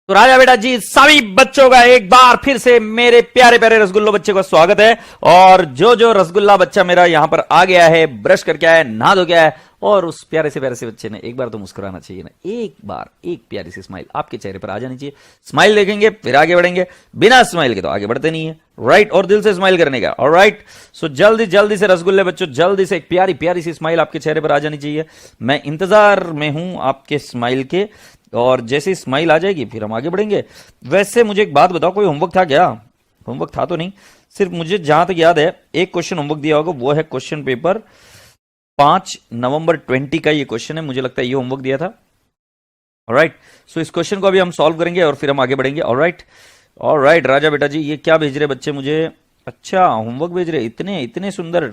तो राजा बेटा जी सभी बच्चों का एक बार फिर से मेरे प्यारे प्यारे रसगुल्लो बच्चे का स्वागत है। और जो जो रसगुल्ला बच्चा मेरा यहां पर आ गया है, ब्रश करके आया है, नहा धो गया है, और उस प्यारे से बच्चे ने एक बार तो मुस्कुराना चाहिए ना, एक बार एक प्यारी सी स्माइल आपके चेहरे पर आ जानी चाहिए। स्माइल देखेंगे फिर आगे बढ़ेंगे, बिना स्माइल के तो आगे बढ़ते नहीं है, राइट। और दिल से स्माइल करने का, ऑलराइट। सो जल्दी जल्दी से रसगुल्ले बच्चों, जल्दी से एक प्यारी प्यारी सी स्माइल आपके चेहरे पर आ जानी चाहिए। मैं इंतजार में हूं आपके स्माइल के, और जैसे स्माइल आ जाएगी फिर हम आगे बढ़ेंगे। वैसे मुझे एक बात बताओ, कोई होमवर्क था क्या? होमवर्क था तो नहीं, सिर्फ मुझे जहां तक याद है एक क्वेश्चन होमवर्क दिया होगा, वो है क्वेश्चन पेपर 5 नवंबर 20 का ये क्वेश्चन है, मुझे लगता है ये होमवर्क दिया था। ऑलराइट, सो इस क्वेश्चन को अभी हम सॉल्व करेंगे और फिर हम आगे बढ़ेंगे। ऑलराइट ऑलराइट राजा बेटा जी, ये क्या भेज रहे बच्चे मुझे? अच्छा, होमवर्क भेज रहे, इतने इतने सुंदर।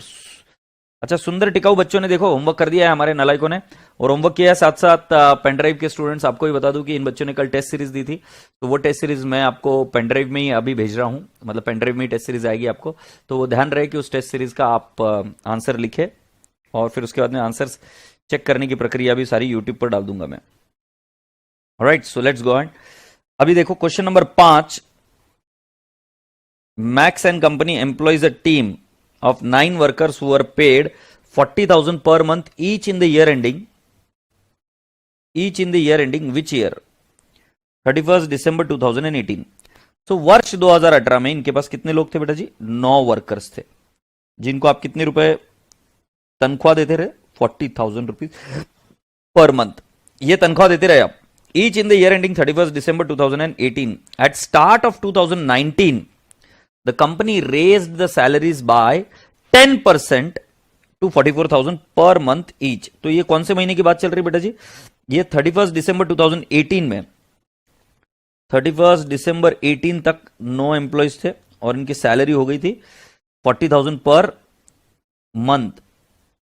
अच्छा, सुंदर टिकाऊ बच्चों ने देखो होमवर्क कर दिया है हमारे नालायकों ने, और होमवर्क किया है। साथ साथ पेन ड्राइव के स्टूडेंट्स, आपको ही बता दूं कि इन बच्चों ने कल टेस्ट सीरीज दी थी, तो वो टेस्ट सीरीज मैं आपको पेन ड्राइव में ही अभी भेज रहा हूं, मतलब पेन ड्राइव में ही टेस्ट सीरीज आएगी आपको। तो वो ध्यान रहे कि उस टेस्ट सीरीज का आप आंसर लिखे, और फिर उसके बाद में आंसर्स चेक करने की प्रक्रिया भी सारी यूट्यूब पर डाल दूंगा मैं। Alright, so let's go on. अभी देखो question number 5, max and company employees a team of 9 workers who were paid 40,000 per month each in the year ending which year? 31st December 2018। so वर्ष 2018 में इनके पास कितने लोग थे बेटा जी? 9 वर्कर्स थे, जिनको आप कितने रुपए तनख्वाह देते रहे? 40,000 रुपीज पर मंथ, ये तनख्वाह देते रहे आप। each in the year ending 31st December 2018। at start of 2019 the company raised the salaries by 10% to 44,000 per month each। तो ये कौन से महीने की बात चल रही है बेटा जी? ये 31 दिसंबर 2018 में, 31 दिसंबर 18 तक 9 एम्प्लॉयज थे और इनकी सैलरी हो गई थी 40,000 पर मंथ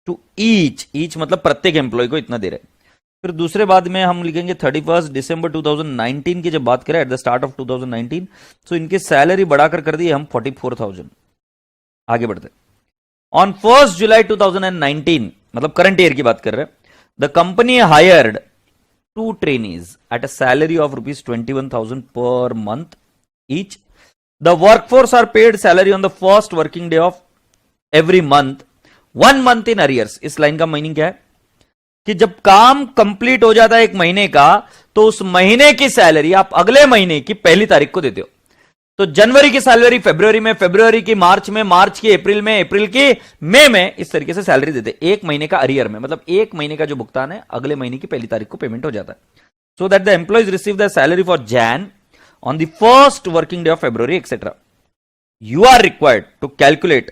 टू ईच मतलब प्रत्येक एम्प्लॉय को इतना दे रहे। फिर दूसरे बाद में हम लिखेंगे 31 दिसंबर 2019 की जब बात करें, एट द स्टार्ट ऑफ 2019, तो इनकी सैलरी बढ़ाकर कर दी हम 44,000। आगे बढ़ते, ऑन 1 जुलाई 2019 मतलब करंट ईयर की बात कर रहे हैं, the company hired 2 trainees at a salary of ₹21,000 per month each. The workforce are paid salary on the first working day of every month, 1 month in arrears. इस लाइन का meaning क्या है कि जब काम कंप्लीट हो जाता है एक महीने का, तो उस महीने की सैलरी आप अगले महीने की पहली तारीख को देते हो। तो जनवरी की सैलरी फरवरी में, फरवरी की मार्च में, मार्च की अप्रैल में, अप्रैल की मई में, इस तरीके से सैलरी देते एक महीने का अरियर में, मतलब एक महीने का जो भुगतान है अगले महीने की पहली तारीख को पेमेंट हो जाता है। So that the employees receive the salary for Jain on the first working day of February etcetera. You are required to calculate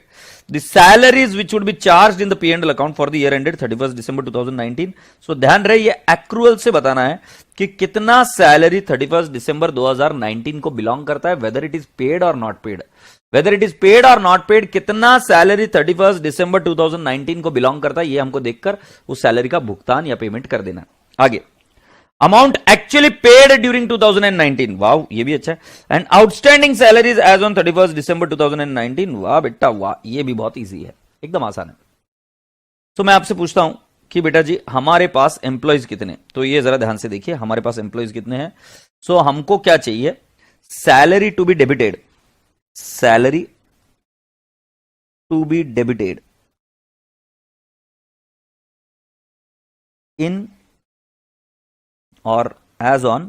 the salaries which would be charged in the P&L account for the year ended 31st December 2019। So ध्यान रहे, ये accrual से बताना है कि कितना salary 31st दिसंबर 2019 को belong करता है, whether it is paid or not paid, whether it is paid or not paid, कितना सैलरी 31st दिसंबर 2019 को बिलोंग करता है, ये हमको देखकर उस सैलरी का भुगतान या पेमेंट कर देना। आगे, अमाउंट एक्चुअली पेड ड्यूरिंग 2019, वाह ये भी अच्छा है। And outstanding salaries as on 31 December 2019, वाह बेटा वाह, ये भी बहुत इजी है, एकदम आसान है। तो मैं आपसे पूछता हूं कि बेटा जी हमारे पास एम्प्लॉयज कितने? तो ये जरा ध्यान से देखिए, हमारे पास एम्प्लॉयज कितने हैं। सो हमको क्या चाहिए? Salary to be debited, salary to be debited in और as on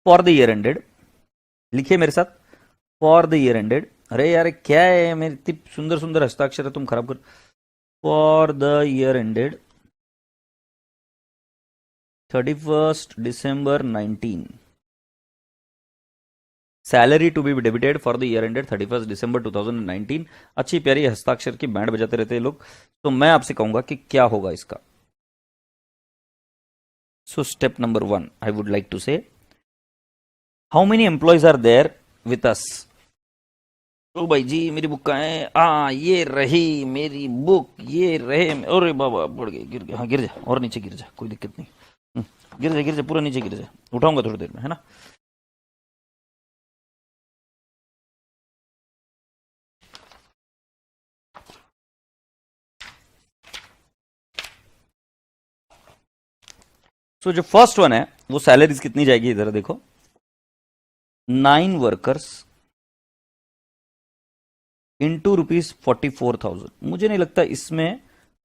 for the year ended. लिखिए मेरे साथ, फॉर द ईयर एंडेड। अरे यार क्या है, मेरी इतनी सुंदर सुंदर हस्ताक्षर है, तुम खराब कर। For the year ended 31st December 19, salary to be debited for the year ended 31st December 2019। अच्छी प्यारी हस्ताक्षर की बैंड बजाते रहते हैं लोग, तो मैं आपसे कहूंगा कि क्या होगा इसका। So step number 1, I would like to say, how many employees are there with us? ओ भाई जी मेरी बुक कहाँ है? ये रही मेरी बुक, ये रहे। अरे बाबा बढ़ गई, गिर गया। हाँ गिर जा, और नीचे गिर जा, कोई दिक्कत नहीं। गिर जा पूरा नीचे गिर जा, उठाऊंगा थोड़ी देर में, है ना। सो जो फर्स्ट वन है वो सैलरीज कितनी जाएगी, इधर देखो। 9 वर्कर्स इंटू ₹44,000। मुझे नहीं लगता इसमें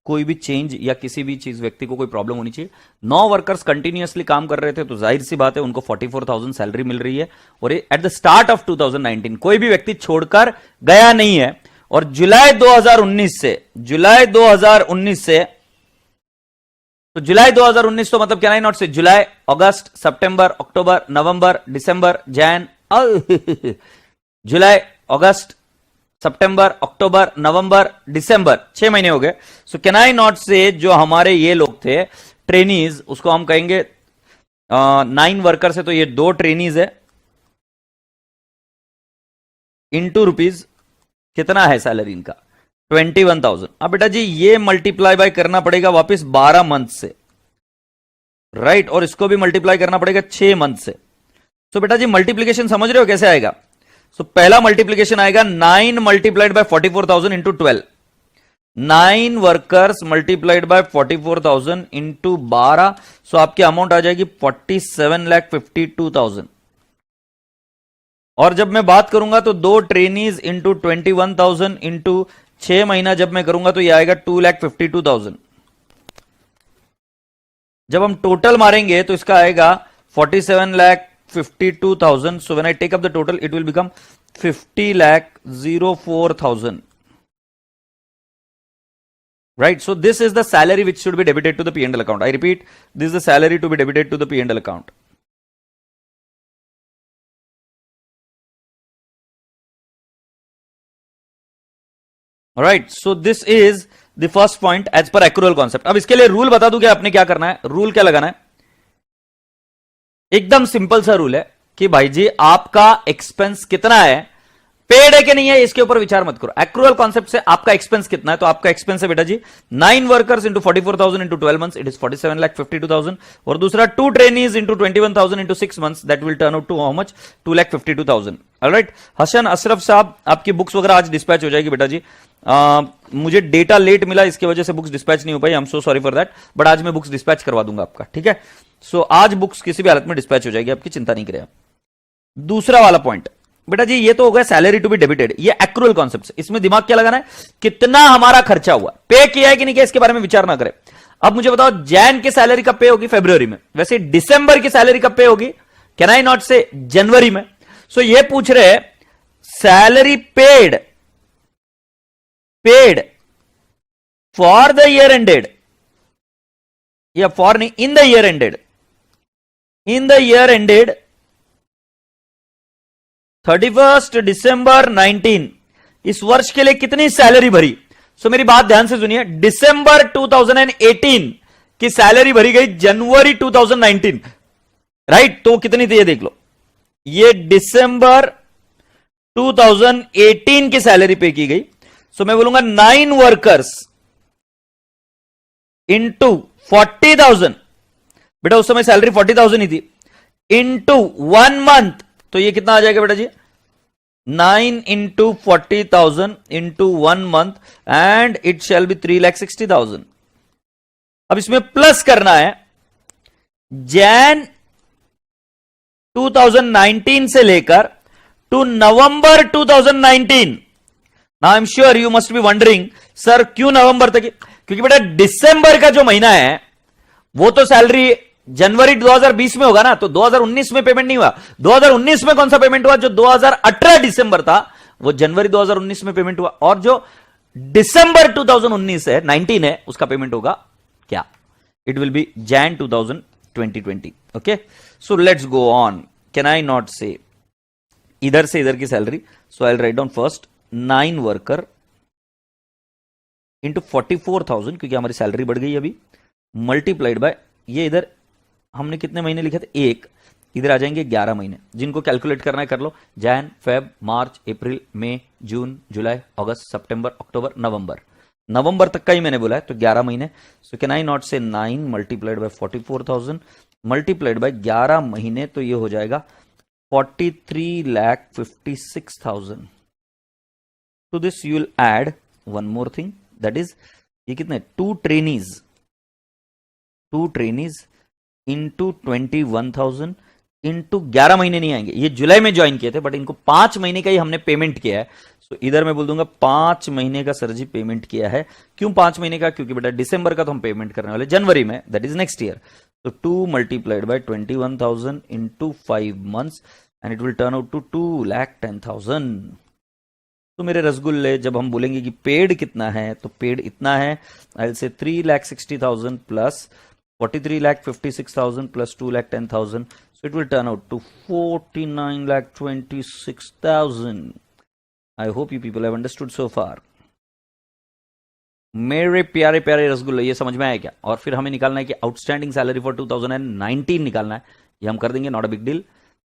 कोई भी चेंज या किसी भी चीज व्यक्ति को कोई प्रॉब्लम होनी चाहिए। 9 वर्कर्स कंटिन्यूअसली काम कर रहे थे तो जाहिर सी बात है उनको 44,000 सैलरी मिल रही है, और एट द स्टार्ट ऑफ 2019 कोई भी व्यक्ति छोड़कर गया नहीं है। और जुलाई 2019 से तो जुलाई 2019 तो मतलब क्या नॉट से जुलाई, अगस्त, सितंबर, अक्टूबर, नवंबर, दिसंबर, जैन जुलाई, अगस्त, सितंबर, अक्टूबर, नवंबर, दिसंबर, 6 महीने हो गए। सो कैन आई नॉट से जो हमारे ये लोग थे ट्रेनीज, उसको हम कहेंगे 9 वर्कर से, तो ये 2 ट्रेनीज है इंटू रुपीज कितना है सैलरी इनका 21,000। अब बेटा जी ये मल्टीप्लाई बाय करना पड़ेगा वापस 12 मंथ से, राइट, और इसको भी मल्टीप्लाई करना पड़ेगा 6 मंथ से। तो बेटा जी मल्टीप्लीकेशन समझ रहे हो कैसे आएगा? सो पहला मल्टीप्लीकेशन आएगा 9 multiplied by 44,000 into 12, 9 workers multiplied by 44,000 into 12। सो आपकी अमाउंट आ जाएगी 47,52,000। और जब मैं बात करूंगा तो 2 ट्रेनीज इंटू 21,000 इंटू 6 महीना जब मैं करूंगा तो ये आएगा 2,52,000। जब हम टोटल मारेंगे तो इसका आएगा 47,52,000। So when I take up the total it will become 50,04,000, right? So this is the salary which should be debited to the P&L account. I repeat, this is the salary to be debited to the P&L account. All right, so this is the first point as per accrual concept. अब इसके लिए rule बता दूं क्या आपने क्या करना है, रूल क्या लगाना है? एकदम सिंपल सा रूल है कि भाई जी आपका एक्सपेंस कितना है, पेड है कि नहीं है, इसके ऊपर विचार मत करो। एक्रूअल कॉन्सेप्ट से आपका एक्सपेंस कितना है, तो आपका एक्सपेंस है बेटा जी 9 workers into 44,000 into 12 months, it is 47,52,000। और दूसरा 2 trainees into 21,000 into 6 months, that will turn out to how much 2,52,000। Alright, Hasan Ashraf साहब आपकी बुक्स वगैरह आज डिस्पैच हो जाएगी बेटा जी। मुझे डेटा लेट मिला, इसकी वजह से बुक्स डिस्पैच नहीं हो पाई, I am so sorry for that, but आज मैं बुक्स डिस्पैच करवा दूंगा आपका, ठीक है? सो आज बुक्स किसी भी हालत में डिस्पैच हो जाएगी, आपकी चिंता नहीं करें आप। दूसरा वाला पॉइंट बेटा जी ये तो हो गया सैलरी टू बी डेबिटेड, ये एक्रूअल कॉन्सेप्ट। इसमें दिमाग क्या लगाना है, कितना हमारा खर्चा हुआ, पे किया है कि नहीं किया, इसके बारे में विचार ना करें। अब मुझे बताओ जैन की सैलरी कब पे होगी? फरवरी में। वैसे दिसंबर की सैलरी कब पे होगी? कैन आई नॉट से जनवरी में। सो ये पूछ रहे salary paid for the year ended, या फॉर नहीं, in the year ended, in the year ended 31 दिसंबर 19, इस वर्ष के लिए कितनी सैलरी भरी? सो मेरी बात ध्यान से सुनिए, दिसंबर 2018 की सैलरी भरी गई जनवरी 2019, राइट? तो कितनी थी ये देख लो, ये दिसंबर 2018 की सैलरी पे की गई। सो मैं बोलूंगा 9 वर्कर्स इंटू 40,000, बेटा उस समय सैलरी 40,000 ही थी, इंटू 1 मंथ, तो ये कितना आ जाएगा बेटा जी 9 into 40,000 into 1 month, and it shall be 3,60,000। अब इसमें प्लस करना है जैन 2019 से लेकर to November 2019। Now I am sure you must be wondering sir क्यों नवंबर तक? क्योंकि बेटा दिसंबर का जो महीना है वो तो सैलरी जनवरी 2020 में होगा ना, तो 2019 में पेमेंट नहीं हुआ। 2019 में कौन सा पेमेंट हुआ? जो 2018 दिसंबर था वो जनवरी 2019 में पेमेंट हुआ, और जो दिसंबर 2019 है 19 है उसका पेमेंट होगा क्या? It will be Jan 2020। Okay, so let's go on. Can I not say इधर से इधर की salary, so I write down first 9 worker into 44,000, क्योंकि हमारी सैलरी बढ़ गई अभी, मल्टीप्लाइड बाय ये इधर हमने कितने महीने लिखे थे? 1, इधर आ जाएंगे 11 महीने। जिनको कैलकुलेट करना है कर लो, जैन, फेब, मार्च, अप्रैल, मई, जून, जुलाई, अगस्त, सितंबर, अक्टूबर, नवंबर, नवंबर तक का ही मैंने बोला है, तो 11 महीने। सो कैन आई नॉट से 9 मल्टीप्लाइड बाय 44,000 मल्टीप्लाइड बाय 11 महीने, तो ये हो जाएगा 43,56,000। To this you will add one more thing, that is ये कितने 2 ट्रेनीज इंटू 21,000 इंटू 11 महीने नहीं आएंगे, ये जुलाई में ज्वाइन किए थे बट इनको 5 महीने का ही हमने पेमेंट किया है। सो इधर मैं बोल दूंगा 5 महीने का सर जी पेमेंट किया है। क्यों 5 महीने का? क्योंकि बेटा दिसंबर का तो हम पेमेंट करने वाले जनवरी में, दैट इज नेक्स्ट ईयर। तो 2 multiplied by 21,000 into 5 months and it will turn out to 2,10,000। तो मेरे रसगुल्ले, जब हम बोलेंगे कि पेड कितना है तो पेड इतना है, I will say 3,60,000 plus 43,56,000 plus 2,10,000, so it will turn out to 49,26,000. I hope you people have understood so far. मेरे प्यारे प्यारे रसगुल्ले, ये समझ में आया क्या? और फिर हमें निकालना है कि आउटस्टैंडिंग सैलरी फॉर 2019 निकालना है, ये हम कर देंगे, not a big deal.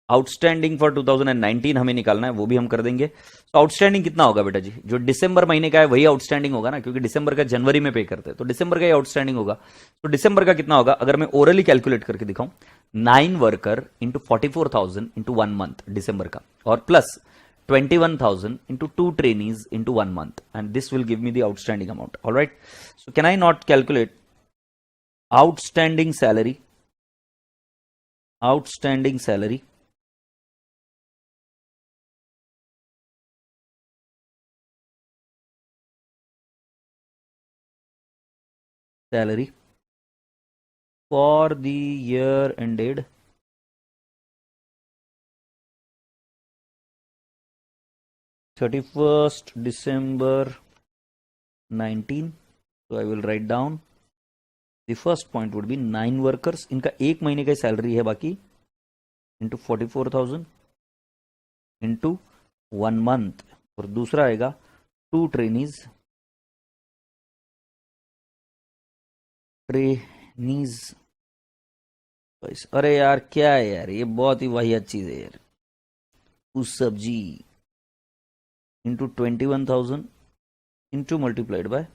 Outstanding for 2019 हमें निकालना है, वो भी हम कर देंगे। तो आउटस्टैंडिंग कितना होगा बेटा जी? जो दिसंबर महीने का है वही आउटस्टैंडिंग होगा ना, क्योंकि दिसंबर का जनवरी में पे करते हैं, तो दिसंबर का ही आउटस्टैंडिंग होगा। तो दिसंबर का कितना होगा अगर मैं ओरली कैलकुलेट करके दिखाऊं? 9 वर्कर इंटू 44,000 इंटू 1 मंथ दिसंबर का, और plus 21,000 into 2 trainees into 1 month, and this will give me the outstanding amount. All right, so can I not calculate outstanding salary for the year ended 31st December 19? So I will write down the first point would be 9 workers, इनका एक महीने का salary है बाकी, into 44,000 into 1 month, और दूसरा आएगा 2 trainees अरे यार क्या है यार, ये बहुत ही वाहियात चीज है यार। उस सब्जी into 21,000 into multiplied by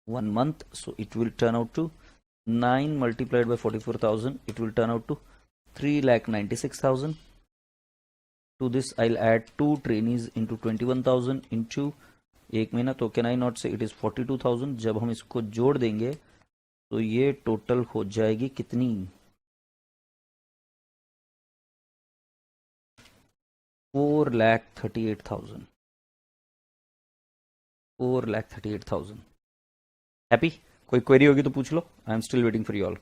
1 month, so it will turn out to 9 multiplied by 44,000, it will turn out to 3,96,000. To this I'll add 2 trainees into 21,000 into एक महीना, तो कैन आई नॉट से इट इज 42,000। जब हम इसको जोड़ देंगे तो ये टोटल हो जाएगी कितनी? 4,38,000। 4,38,000। हैप्पी? कोई क्वेरी होगी तो पूछ लो, I am still waiting for you all.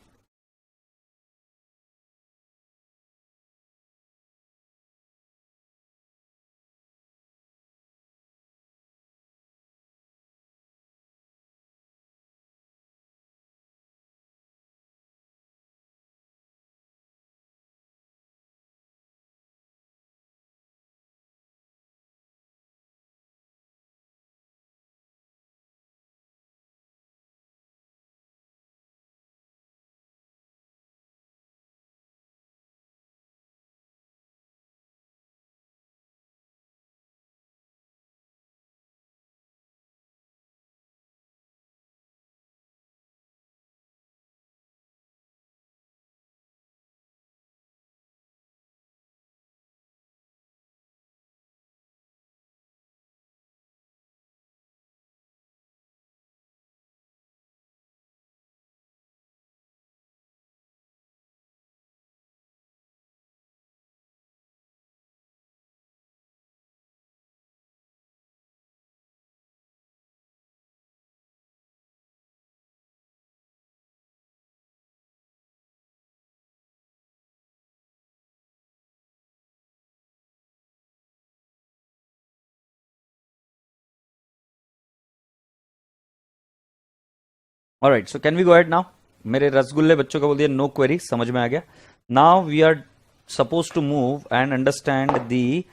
Alright, so can we go ahead now? मेरे रसगुल्ले बच्चों का बोल दिया नो क्वेरी, समझ में आ गया। Now we are suppose to move and understand the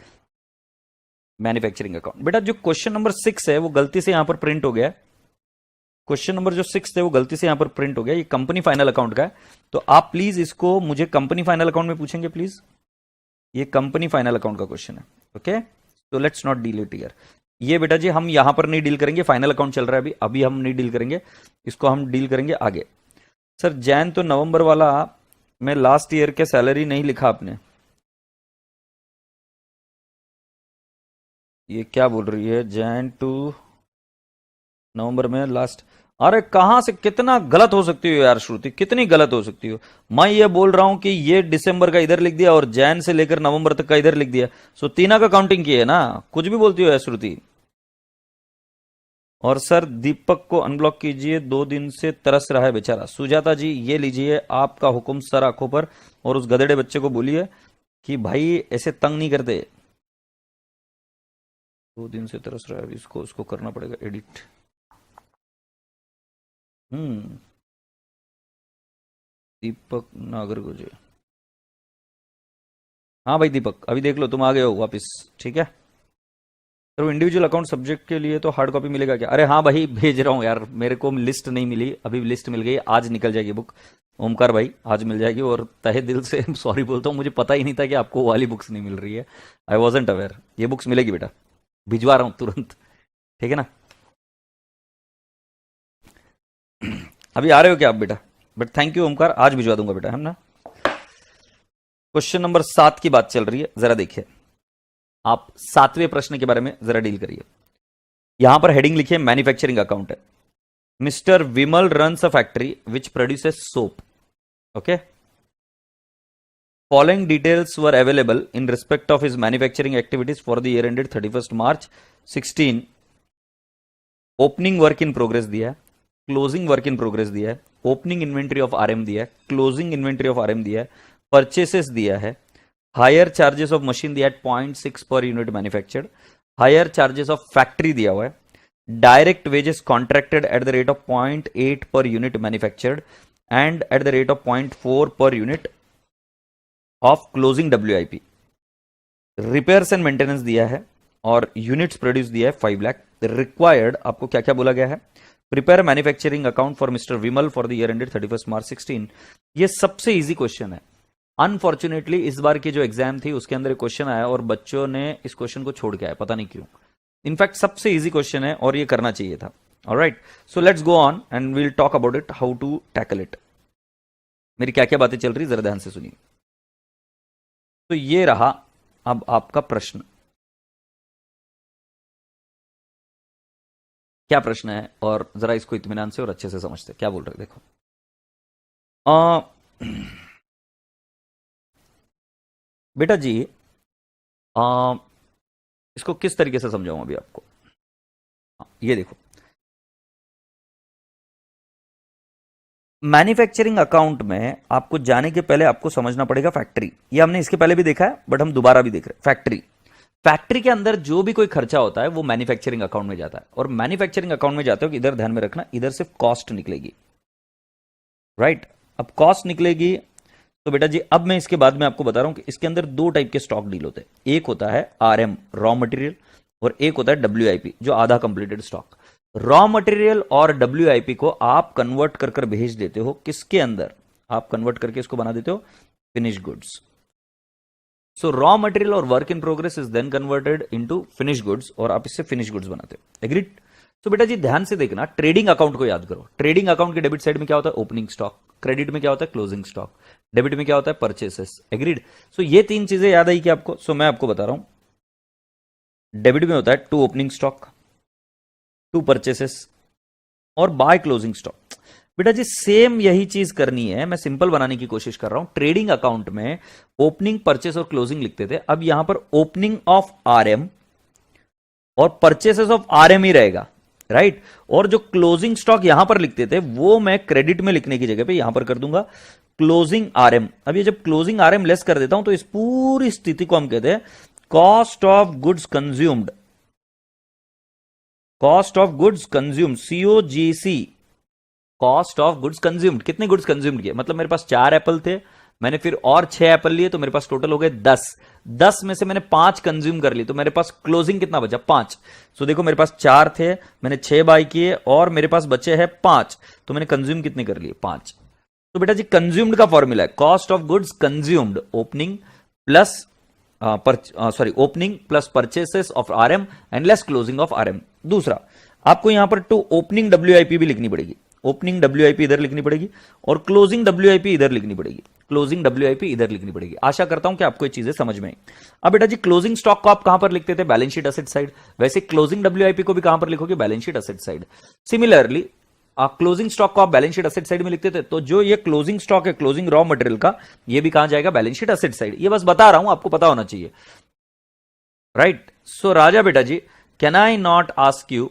manufacturing account. बेटा जो क्वेश्चन नंबर 6 है वो गलती से यहां पर प्रिंट हो गया है। क्वेश्चन नंबर जो 6 है वो गलती से यहां पर प्रिंट हो गया, ये कंपनी फाइनल अकाउंट का है। तो आप प्लीज इसको मुझे कंपनी फाइनल अकाउंट में पूछेंगे प्लीज। ये कंपनी फाइनल अकाउंट का क्वेश्चन है, ओके? तो let's not deal it here. ये बेटा जी हम यहां पर नहीं डील करेंगे, फाइनल अकाउंट चल रहा है अभी, अभी हम नहीं डील करेंगे इसको, हम डील करेंगे आगे। सर जैन तो नवंबर वाला में लास्ट ईयर के सैलरी नहीं लिखा आपने, ये क्या बोल रही है? जैन टू नवंबर में लास्ट, अरे कहां से कितना गलत हो सकती हो यार श्रुति, कितनी गलत हो सकती हो। मैं ये बोल रहा हूं कि ये दिसंबर का इधर लिख दिया और जैन से लेकर नवंबर तक का इधर लिख दिया, सो तीना का काउंटिंग की है ना, कुछ भी बोलती हो यार श्रुति। और सर दीपक को अनब्लॉक कीजिए, 2 दिन से तरस रहा है बेचारा। सुजाता जी ये लीजिए आपका हुक्म सर आंखों पर, और उस गधेड़े बच्चे को बोलिए कि भाई ऐसे तंग नहीं करते। 2 दिन से तरस रहा है, इसको उसको करना पड़ेगा एडिट। दीपक नागरगोजे, हाँ भाई दीपक अभी देख लो तुम आ गए हो वापस, ठीक है। तो इंडिविजुअल अकाउंट सब्जेक्ट के लिए तो हार्ड कॉपी मिलेगा क्या? अरे हाँ भाई भेज रहा हूँ यार, मेरे को लिस्ट नहीं मिली अभी, लिस्ट मिल गई, आज निकल जाएगी बुक। ओमकार भाई आज मिल जाएगी, और तहे दिल से सॉरी बोलता हूँ, मुझे पता ही नहीं था कि आपको वो वाली बुक्स नहीं मिल रही है। आई वॉजेंट अवेयर, ये बुक्स मिलेगी बेटा, भिजवा रहा हूँ तुरंत, ठीक है ना। अभी आ रहे हो क्या आप बेटा? बट थैंक यू ओमकार, आज भिजवा दूंगा बेटा, है ना। क्वेश्चन नंबर 7 की बात चल रही है, जरा देखिए आप 7वें प्रश्न के बारे में जरा डील करिए। यहां पर हेडिंग लिखिए मैन्युफैक्चरिंग अकाउंट है। Mister Vimal runs a factory which produces soap, okay. Following details were available in respect of his manufacturing activities for the year ended 31st March 16. Opening work in progress दिया है, closing work in progress दिया है, opening inventory of RM दिया है, closing inventory of RM दिया है, purchases दिया है, हायर चार्जेस ऑफ मशीन दिया है 0.6 per unit manufactured, higher charges of factory दिया हुआ है, direct wages contracted eight the rate of 0.8 per unit manufactured and eight the rate of 0.4 per unit of closing WIP, repairs and maintenance दिया है, और units produce दिया है 5 lakh. Required आपको क्या क्या बोला गया है? Prepare manufacturing account for mister Vimal for the year ended 31 मार्च 16। ये सबसे इजी क्वेश्चन है। अनफॉर्चुनेटली इस बार की जो एग्जाम थी उसके अंदर एक क्वेश्चन आया और बच्चों ने इस क्वेश्चन को छोड़ के आया, पता नहीं क्यों। इनफैक्ट सबसे इजी क्वेश्चन है और ये करना चाहिए था। Alright, so let's go on and we'll talk about it, how to tackle it. मेरी क्या क्या बातें चल रही जरा ध्यान से सुनिए। तो ये रहा अब आपका प्रश्न, क्या प्रश्न है, और जरा इसको इत्मीनान से और अच्छे से समझते क्या बोल रहे। देखो बेटा जी इसको किस तरीके से समझाऊं अभी आपको। ये देखो मैन्युफैक्चरिंग अकाउंट में आपको जाने के पहले आपको समझना पड़ेगा फैक्ट्री। ये हमने इसके पहले भी देखा है बट हम दोबारा भी देख रहे हैं। फैक्ट्री, फैक्ट्री के अंदर जो भी कोई खर्चा होता है वो मैन्युफैक्चरिंग अकाउंट में जाता है, और मैन्युफैक्चरिंग अकाउंट में जाते हो कि इधर ध्यान में रखना, इधर सिर्फ कॉस्ट निकलेगी, राइट। अब कॉस्ट निकलेगी तो बेटा जी अब मैं इसके बाद में आपको बता रहा हूं कि इसके अंदर 2 टाइप के स्टॉक डील होते हैं। एक होता है RM रॉ मटेरियल, और एक होता है WIP जो आधा कंप्लीटेड स्टॉक। रॉ मटेरियल और WIP को आप कन्वर्ट कर कर भेज देते हो किसके अंदर? आप कन्वर्ट करके इसको बना देते हो finish goods. So raw material और work in progress is then converted into finish goods, और आप इससे फिनिश गुड्स बनाते हो। एग्रीड? तो बेटा जी ध्यान से देखना, ट्रेडिंग अकाउंट को याद करो। ट्रेडिंग अकाउंट के डेबिट साइड में क्या होता है? Opening stock. क्रेडिट में क्या होता है? Closing stock. डेबिट में क्या होता है? परचेसेस। एग्रीड? सो ये 3 चीजें याद आई कि आपको? सो मैं आपको बता रहा हूं, डेबिट में होता है 2 ओपनिंग स्टॉक, 2 परचेसेस, और बाय क्लोजिंग स्टॉक। बेटा जी सेम यही चीज करनी है, मैं सिंपल बनाने की कोशिश कर रहा हूं। ट्रेडिंग अकाउंट में ओपनिंग, परचेस और क्लोजिंग लिखते थे, अब यहां पर ओपनिंग ऑफ RM और परचेसेस ऑफ RM ही रहेगा, राइट। और जो क्लोजिंग स्टॉक यहां पर लिखते थे वो मैं क्रेडिट में लिखने की जगह पे यहां पर कर दूंगा क्लोजिंग RM। अब ये जब क्लोजिंग RM लेस कर देता हूं तो इस पूरी स्थिति को हम कहते हैं cost of goods consumed. Cost of goods consumed, COGC, cost of goods consumed. कितने गुड्स कंज्यूम्ड किए? मतलब मेरे पास 4 एप्पल थे, मैंने फिर और 6 एप्पल लिए तो मेरे पास टोटल हो गए 10। 10 में से मैंने 5 कंज्यूम कर ली तो मेरे पास क्लोजिंग कितना बचा? 5। सो देखो मेरे पास 4 थे, मैंने 6 बाय किए और मेरे पास बचे हैं 5, तो मैंने कंज्यूम कितने कर लिए? 5। तो बेटा जी कंज्यूम्ड का फॉर्मूला है cost of goods consumed, opening plus opening plus purchases of RM and less closing of RM। दूसरा आपको यहां पर टू ओपनिंग WIP भी लिखनी पड़ेगी। ओपनिंग WIP इधर लिखनी पड़ेगी और क्लोजिंग WIP इधर लिखनी पड़ेगी। क्लोजिंग WIP इधर लिखनी पड़ेगी। आशा करता हूं कि आपको ये चीजें समझ में आई। अब बेटा जी क्लोजिंग स्टॉक को आप कहां पर लिखते थे? Balance sheet asset side. वैसे क्लोजिंग WIP को भी कहां पर लिखोगे? Balance sheet asset side. Similarly closing stock को आप बैलेंस शीट असेट साइड में लिखते थे, तो जो ये क्लोजिंग स्टॉक है क्लोजिंग रॉ मटेरियल का, ये भी कहां जाएगा? Balance sheet asset side. ये बस बता रहा हूं, आपको पता होना चाहिए, राइट? सो राजा बेटा जी, can I not ask you,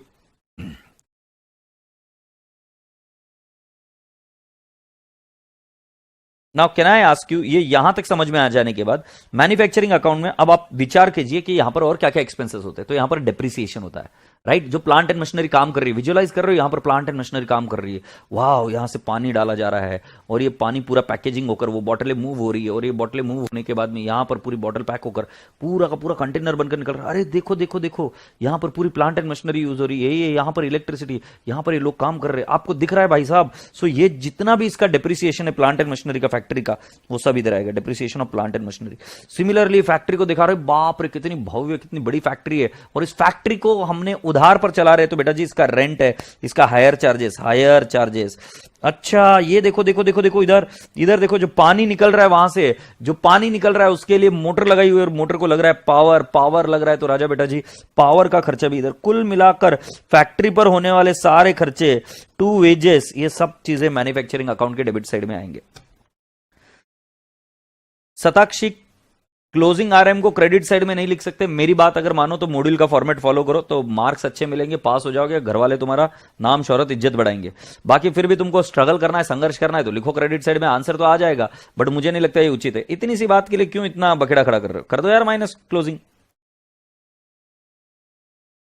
now can I ask you, ये यहां तक समझ में आ जाने के बाद मैन्युफैक्चरिंग अकाउंट में अब आप विचार कीजिए कि यहां पर और क्या क्या एक्सपेंसेस होते हैं। तो यहां पर डेप्रिसिएशन होता है, राइट? जो प्लांट एंड मशीनरी काम कर रही है, विजुअलाइज कर रहे हो, यहां पर प्लांट एंड मशीनरी काम कर रही है, वाह, यहां से पानी डाला जा रहा है और ये पानी पूरा पैकेजिंग होकर वो बॉटलें मूव हो रही है, और ये बॉटलें मूव होने के बाद में यहां पर पूरी बॉटल पैक होकर पूरा का पूरा कंटेनर बनकर निकल रहा है। अरे देखो देखो देखो, यहां पर पूरी प्लांट एंड मशीनरी यूज हो रही है, ये यहां पर इलेक्ट्रिसिटी, यहां पर ये लोग काम कर रहे हैं, आपको दिख रहा है भाई साहब? सो ये जितना भी इसका डेप्रिसिएशन है प्लांट एंड मशीनरी का, फैक्ट्री का, वो सब इधर आएगा, depreciation of plant and machinery. Similarly factory को दिखा रहे, बाप रे कितनी भव्य, कितनी बड़ी फैक्ट्री है, और इस फैक्ट्री को हमने उधार पर चला रहे, तो बेटा जी इसका रेंट है, इसका हायर चार्जेस, हायर चार्जेस। अच्छा, ये देखो देखो देखो देखो, इधर इधर देखो, जो पानी निकल रहा है वहां से, जो पानी निकल रहा है उसके लिए मोटर लगाई हुई है, और मोटर को लग रहा है पावर, पावर लग रहा है, तो राजा बेटा जी पावर का खर्चा भी इधर। कुल मिलाकर फैक्ट्री पर होने वाले सारे खर्चे, टू वेजेस, ये सब चीजें मैन्युफैक्चरिंग अकाउंट के डेबिट साइड में आएंगे। शताक्षी, क्लोजिंग आरएम को क्रेडिट साइड में नहीं लिख सकते, मेरी बात अगर मानो तो मॉड्यूल का फॉर्मेट फॉलो करो, तो मार्क्स अच्छे मिलेंगे, पास हो जाओगे, घर वाले तुम्हारा नाम शोहरत इज्जत बढ़ाएंगे। बाकी फिर भी तुमको स्ट्रगल करना है, संघर्ष करना है, तो लिखो क्रेडिट साइड में, आंसर तो आ जाएगा, बट मुझे नहीं लगता ये उचित है। इतनी सी बात के लिए क्यों इतना बखेड़ा खड़ा कर रहे हो? कर दो यार माइनस क्लोजिंग।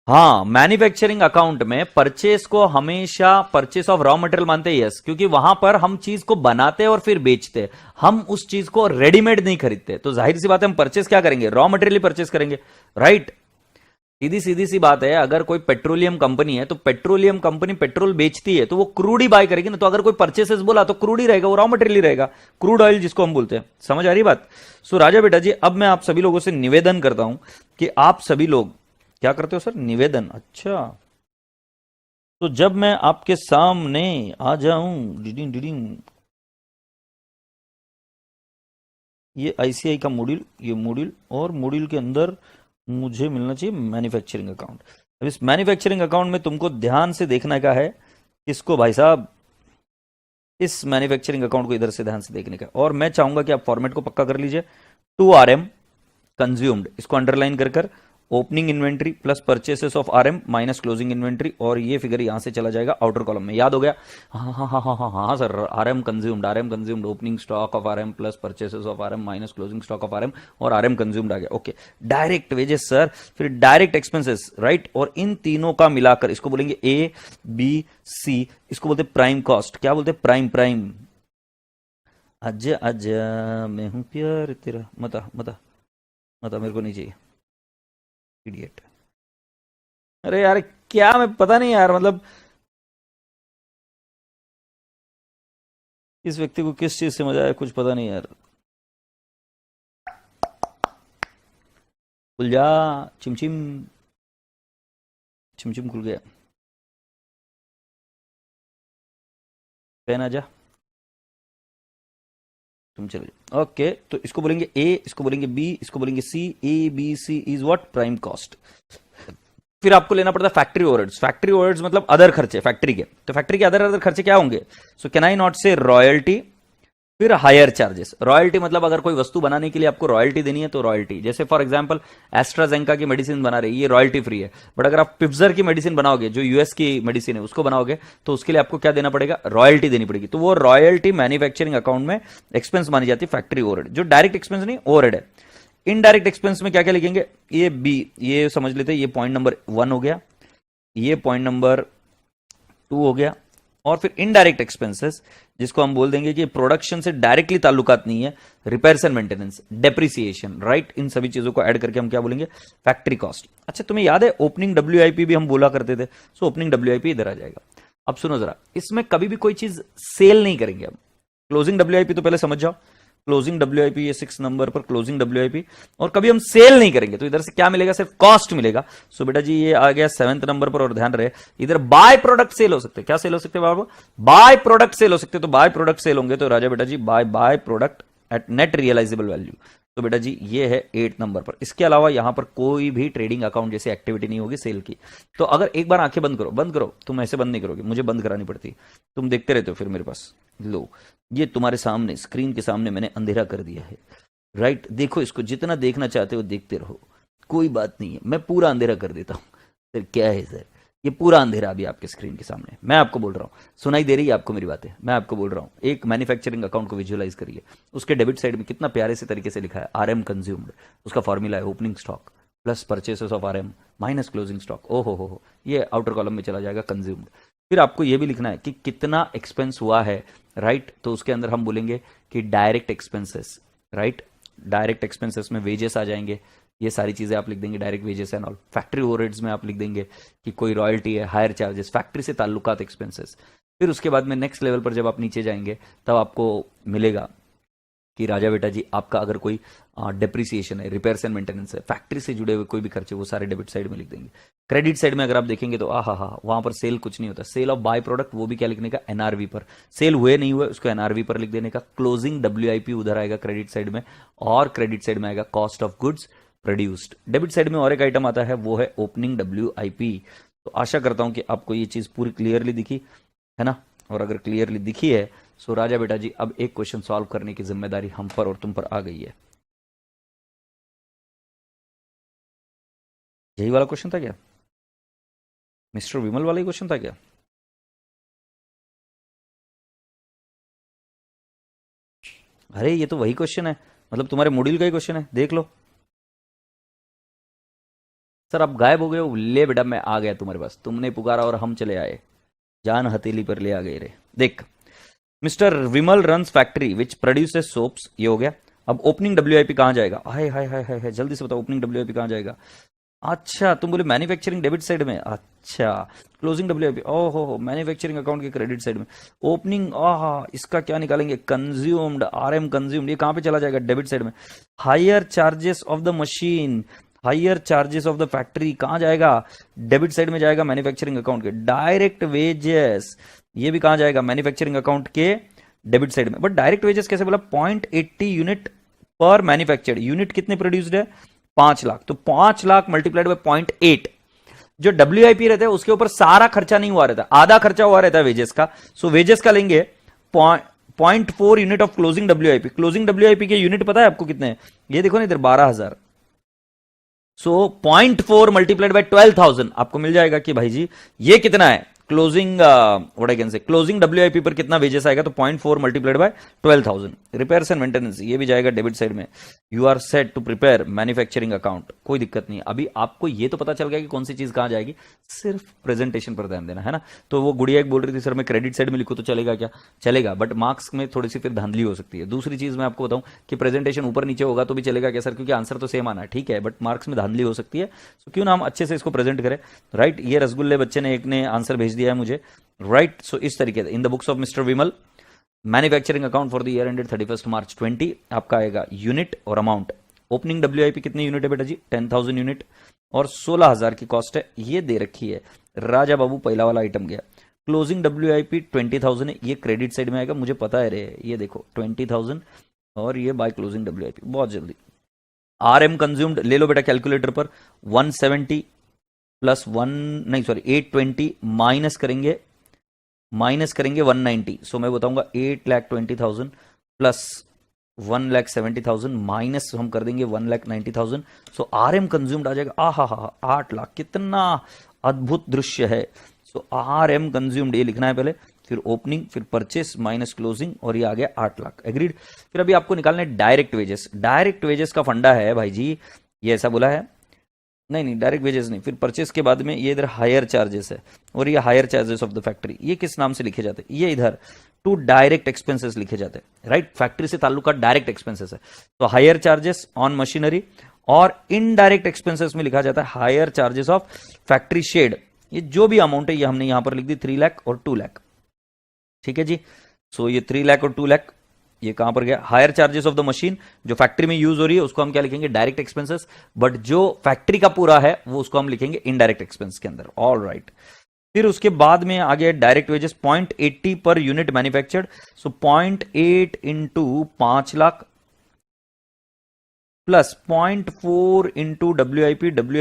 हाँ, मैन्युफैक्चरिंग अकाउंट में परचेस को हमेशा परचेस ऑफ रॉ मटेरियल मानते हैं, यस, क्योंकि वहां पर हम चीज को बनाते हैं और फिर बेचते हैं, हम उस चीज को रेडीमेड नहीं खरीदते, तो जाहिर सी बात है हम परचेस क्या करेंगे? रॉ मटेरियल परचेस करेंगे, राइट? सीधी सीधी सी बात है, अगर कोई पेट्रोलियम कंपनी है तो पेट्रोलियम कंपनी पेट्रोल बेचती है तो वो क्रूड ही बाय करेगी ना, तो अगर कोई परचेसेस बोला तो क्रूड ही रहेगा, वो रॉ मटेरियल ही रहेगा, क्रूड ऑयल जिसको हम बोलते हैं। समझ आ रही बात? सो राजा बेटा जी, अब मैं आप सभी लोगों से निवेदन करता हूं कि आप सभी लोग क्या करते हो सर? निवेदन। अच्छा, तो जब मैं आपके सामने आ जाऊं, डिडिंग डिडिंग, ये आईसीआई का मॉड्यूल, ये मॉड्यूल, और मॉड्यूल के अंदर मुझे मिलना चाहिए मैन्युफैक्चरिंग अकाउंट। अब इस मैन्युफैक्चरिंग अकाउंट में तुमको ध्यान से देखना का है, इसको भाई साहब, इस मैन्युफैक्चरिंग अकाउंट को इधर से ध्यान से देखने का, और मैं चाहूंगा कि आप फॉर्मेट को पक्का कर लीजिए। 2RM कंज्यूम्ड, इसको अंडरलाइन कर opening inventory plus purchases of RM minus closing inventory, और ये फिगर यहां से चला जाएगा आउटर कॉलम में। याद हो गया? हाँ हाँ हाँ हाँ हाँ हाँ sir, RM consumed opening stock of RM plus purchases of RM minus closing stock of RM, और आरएम कंज्यूम्ड आ गया। ओके, डायरेक्ट वेजेस सर, फिर डायरेक्ट एक्सपेंसेस, राइट? और इन तीनों का मिलाकर इसको बोलेंगे ए बी सी, इसको बोलते प्राइम कॉस्ट। क्या बोलते? Prime, prime. आजा आजा मैं हूं प्यार तेरा, मता मता मता, मेरे को नहीं चाहिए इडियट। अरे यार क्या, मैं पता नहीं यार, मतलब इस व्यक्ति को किस चीज से मजा आया, कुछ पता नहीं यार। खुल जा, चिमचिम, चिमचिम खुल गया, पेन आ जा, तुम चले जाओ। ओके, तो इसको बोलेंगे ए, इसको बोलेंगे बी, इसको बोलेंगे C. A B C is what? Prime cost. फिर आपको लेना पड़ता है फैक्ट्री ओवरहेड्स। फैक्ट्री ओवरहेड्स मतलब अदर खर्चे फैक्ट्री के, तो फैक्ट्री के अदर अदर खर्चे क्या होंगे? So can I not say royalty, फिर हायर चार्जेस। रॉयल्टी मतलब अगर कोई वस्तु बनाने के लिए आपको रॉयल्टी देनी है तो रॉयल्टी, जैसे फॉर एग्जांपल एस्ट्राजेंका की मेडिसिन बना रही है, ये रॉयल्टी फ्री है, बट अगर आप पिफजर की मेडिसिन बनाओगे, जो यूएस की मेडिसिन है उसको बनाओगे, तो उसके लिए आपको क्या देना पड़ेगा? रॉयल्टी देनी पड़ेगी। तो वो रॉयल्टी मैन्युफैक्चरिंग अकाउंट में एक्सपेंस मानी जाती है, फैक्ट्री ओवरहेड, जो डायरेक्ट एक्सपेंस नहीं, ओवरहेड है। इनडायरेक्ट एक्सपेंस में क्या क्या लिखेंगे? ये बी, ये समझ लेते हैं, ये पॉइंट नंबर 1 हो गया, ये पॉइंट नंबर 2 हो गया, और फिर इनडायरेक्ट एक्सपेंसेस जिसको हम बोल देंगे कि प्रोडक्शन से डायरेक्टली ताल्लुकात नहीं है, repairs and maintenance, depreciation, right? इन सभी चीजों को ऐड करके हम क्या बोलेंगे? Factory cost. अच्छा, तुम्हें याद है ओपनिंग डब्ल्यूआईपी भी हम बोला करते थे, सो ओपनिंग डब्ल्यूआईपी इधर आ जाएगा। अब सुनो जरा, इसमें कभी भी कोई चीज सेल नहीं करेंगे हम। क्लोजिंग डब्ल्यूआईपी तो पहले समझ जाओ, क्लोजिंग डब्ल्यूआईपी, ये 6 नंबर पर क्लोजिंग डब्ल्यूआईपी, और कभी हम सेल नहीं करेंगे, तो इधर से क्या मिलेगा? सिर्फ कॉस्ट मिलेगा। सो बेटा जी ये आ गया 7th नंबर पर, और ध्यान रहे इधर बाय प्रोडक्ट सेल हो सकते हैं। क्या सेल हो सकते हैं बाबू? बाय प्रोडक्ट सेल हो सकते हैं। तो बाय प्रोडक्ट सेल होंगे तो राजा बेटा जी by product at net realisable value, तो बेटा जी ये है 8 नंबर पर। इसके अलावा यहां पर कोई भी ट्रेडिंग अकाउंट जैसी एक्टिविटी नहीं होगी सेल की। तो अगर एक बार आंखें बंद करो, बंद करो, तुम ऐसे बंद नहीं करोगे, मुझे बंद करानी पड़ती, तुम देखते रहते हो फिर मेरे पास। लो, ये तुम्हारे सामने स्क्रीन के सामने मैंने अंधेरा कर दिया है, राइट। देखो इसको, जितना देखना चाहते हो देखते रहो, कोई बात नहीं है, मैं पूरा अंधेरा कर देता हूं। फिर क्या है सर, ये पूरा अंधेरा अभी आपके स्क्रीन के सामने, मैं आपको बोल रहा हूँ, सुनाई दे रही है आपको मेरी बातें? मैं आपको बोल रहा हूँ, एक मैन्युफैक्चरिंग अकाउंट को विजुअलाइज करिए। उसके डेबिट साइड में कितना प्यारे से तरीके से लिखा है, आरएम कंज्यूम्ड, उसका फॉर्मूला है opening stock plus purchases of RM minus closing stock. ओ हो, ये आउटर कॉलम में चला जाएगा कंज्यूम्ड। फिर आपको ये भी लिखना है कि कितना एक्सपेंस हुआ है, राइट। तो उसके अंदर हम बोलेंगे कि direct expenses, right. Direct expenses में वेजेस आ जाएंगे, ये सारी चीजें आप लिख देंगे, direct wages and all. Factory overheads में आप लिख देंगे कि कोई रॉयल्टी है, हायर चार्जेस, फैक्ट्री से ताल्लुकात एक्सपेंसेस। फिर उसके बाद में नेक्स्ट लेवल पर जब आप नीचे जाएंगे तब आपको मिलेगा कि राजा बेटा जी आपका अगर कोई डेप्रिसिएशन है, रिपेयर्स एंड मेंटेनेंस है, फैक्ट्री से जुड़े हुए कोई भी खर्चे, वो सारे डेबिट साइड में लिख देंगे। क्रेडिट साइड में अगर आप देखेंगे तो वहां पर सेल कुछ नहीं होता, सेल ऑफ बाय प्रोडक्ट, वो भी क्या लिखने का, एनआरवी पर। सेल हुए नहीं हुए उसको एनआरवी पर लिख देने का। क्लोजिंग डब्ल्यूआईपी उधर आएगा क्रेडिट साइड में, और क्रेडिट साइड में आएगा cost of goods produced. Debit side में और एक आइटम आता है, वो है ओपनिंग डब्ल्यूआईपी। तो आशा करता हूं कि आपको ये चीज पूरी क्लियरली दिखी है ना। और अगर क्लियरली दिखी है सो राजा बेटा जी अब एक क्वेश्चन सॉल्व करने की जिम्मेदारी हम पर और तुम पर आ गई है। यही वाला क्वेश्चन था क्या, मिस्टर विमल वाला ही क्वेश्चन था क्या? अरे ये तो वही क्वेश्चन है, मतलब तुम्हारे मॉड्यूल का ही क्वेश्चन है, देख लो। सर आप गायब हो गए हो, ले बेटा मैं आ गया तुम्हारे पास, तुमने पुकारा और हम चले आए, जान हथेली पर ले आ गए रे। देख, mister Vimal runs factory which produces soaps, ये हो गया। अब ओपनिंग डब्ल्यूआईपी कहां जाएगा, हाय हाय हाय हाय हाय, जल्दी से बताओ ओपनिंग डब्ल्यूआईपी कहां जाएगा। अच्छा तुम बोले मैन्युफैक्चरिंग डेबिट साइड में, अच्छा। क्लोजिंग डब्ल्यूआईपी, ओहो मैन्युफैक्चरिंग अकाउंट के क्रेडिट साइड में। ओपनिंग, इसका क्या निकालेंगे, कंज्यूम्ड, आरएम कंज्यूम्ड, ये कहां पे चला जाएगा, डेबिट साइड में। Higher charges of the machine, higher charges of the factory कहां जाएगा, डेबिट साइड में जाएगा मैन्युफैक्चरिंग अकाउंट के। डायरेक्ट वेजेस, ये भी कहां जाएगा, मैन्युफैक्चरिंग अकाउंट के डेबिट साइड में। बट डायरेक्ट वेजेस कैसे बोला, 0.80 यूनिट पर मैन्युफैक्चर्ड, यूनिट कितने प्रोड्यूस्ड है, 5 लाख। तो 5 लाख मल्टीप्लाइड बाय 0.8, जो डब्ल्यूआईपी रहता है उसके ऊपर सारा खर्चा नहीं हुआ रहता, आधा खर्चा हुआ रहता है वेजेस का। सो वेजेस का लेंगे 0.4 unit of closing WIP. Closing WIP के यूनिट पता है आपको कितने हैं, ये देखो ना इधर 12,000। सो 0.4 मल्टीप्लाइड बाय 12,000 आपको मिल जाएगा कि भाई जी ये कितना है closing, what I can say, closing WIP पर कितना वेजेस आएगा, तो 0.4 multiplied by 12,000। Repairs and maintenance ये भी जाएगा डेबिट साइड में। You are set to prepare manufacturing account, कोई दिक्कत नहीं। अभी आपको ये तो पता चल गया कि कौन सी चीज कहां जाएगी, सिर्फ प्रेजेंटेशन पर ध्यान देना है ना। तो वो गुड़िया एक बोल रही थी सर मैं क्रेडिट साइड में लिखूं तो चलेगा क्या, चलेगा, बट मार्क्स में थोड़ी सी फिर धांधली हो सकती है। दूसरी चीज मैं आपको बताऊं कि प्रेजेंटेशन ऊपर नीचे होगा तो भी चलेगा क्या सर, क्योंकि आंसर तो सेम आना है, ठीक है, बट मार्क्स में धांधली हो सकती है। तो क्यों ना हम अच्छे से इसको प्रेजेंट करें, राइट। ये रसगुल्ले बच्चे ने एक ने आंसर भेज दिया है मुझे, राइट। सो इस तरीके से इन the books of mister Vimal manufacturing account for the year ended 31 मार्च 20 आपका आएगा यूनिट और अमाउंट। ओपनिंग डब्ल्यूआईपी कितने यूनिट है बेटा जी, 10,000 यूनिट और 16,000 की कॉस्ट है, ये दे रखी है। राजा बाबू पहला वाला आइटम गया। क्लोजिंग डब्ल्यूआईपी 20,000 है, ये क्रेडिट साइड में आएगा, मुझे पता है रे, ये देखो 20,000 और ये बाय क्लोजिंग डब्ल्यूआईपी, बहुत जल्दी। आरएम कंज्यूम्ड ले लो बेटा कैलकुलेटर पर, 170 प्लस 820 माइनस करेंगे 190। सो मैं बताऊंगा 8,20,000 प्लस 1,70,000 माइनस हम कर देंगे 1,90,000। सो आरएम कंज्यूम्ड आ जाएगा 8 लाख, कितना अद्भुत दृश्य है। सो आरएम कंज्यूम्ड ये लिखना है पहले, फिर ओपनिंग, फिर परचेस माइनस क्लोजिंग, और ये आ गया 8 लाख, एग्रीड। फिर अभी आपको निकालना है डायरेक्ट वेजेस। डायरेक्ट वेजेस का फंडा है भाई जी, ये ऐसा बोला है, नहीं डायरेक्ट वेजेस नहीं, फिर परचेस के बाद में ये इधर हायर चार्जेस है, और ये higher charges of the factory, ये किस नाम से लिखे जाते हैं, ये इधर टू डायरेक्ट एक्सपेंसेस लिखे जाते हैं, राइट। फैक्ट्री से ताल्लुकात डायरेक्ट एक्सपेंसेस है, तो हायर चार्जेस ऑन मशीनरी, और इनडायरेक्ट एक्सपेंसेस में लिखा जाता है higher charges of factory shade. ये जो भी अमाउंट है ये हमने यहां पर लिख दी 3 लाख और 2 लाख, ठीक है जी। सो ये 3 लाख और 2 लाख ये कहां पर गया, higher charges of the machine, जो फैक्ट्री में यूज हो रही है उसको हम क्या लिखेंगे, डायरेक्ट एक्सपेंसेस, बट जो फैक्ट्री का पूरा है वो उसको हम लिखेंगे इनडायरेक्ट एक्सपेंस के अंदर, ऑल राइट। फिर उसके बाद में आ गया direct wages 0.80 per unit manufactured. So 0.8 into 5 lakh plus 0.4 into W I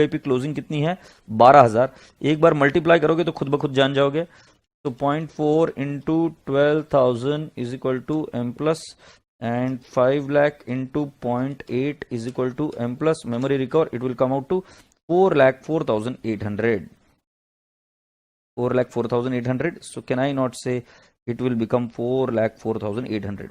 P closing कितनी है 12,000। एक बार मल्टीप्लाई करोगे तो खुद ब खुद जान जाओगे। तो 0.4 into 12,000 is equal to M plus and 5 lakh into 0.8 is equal to M plus memory recover it will come out to 4,04,800। 4,04,800। So can I not say it will become 4,04,800?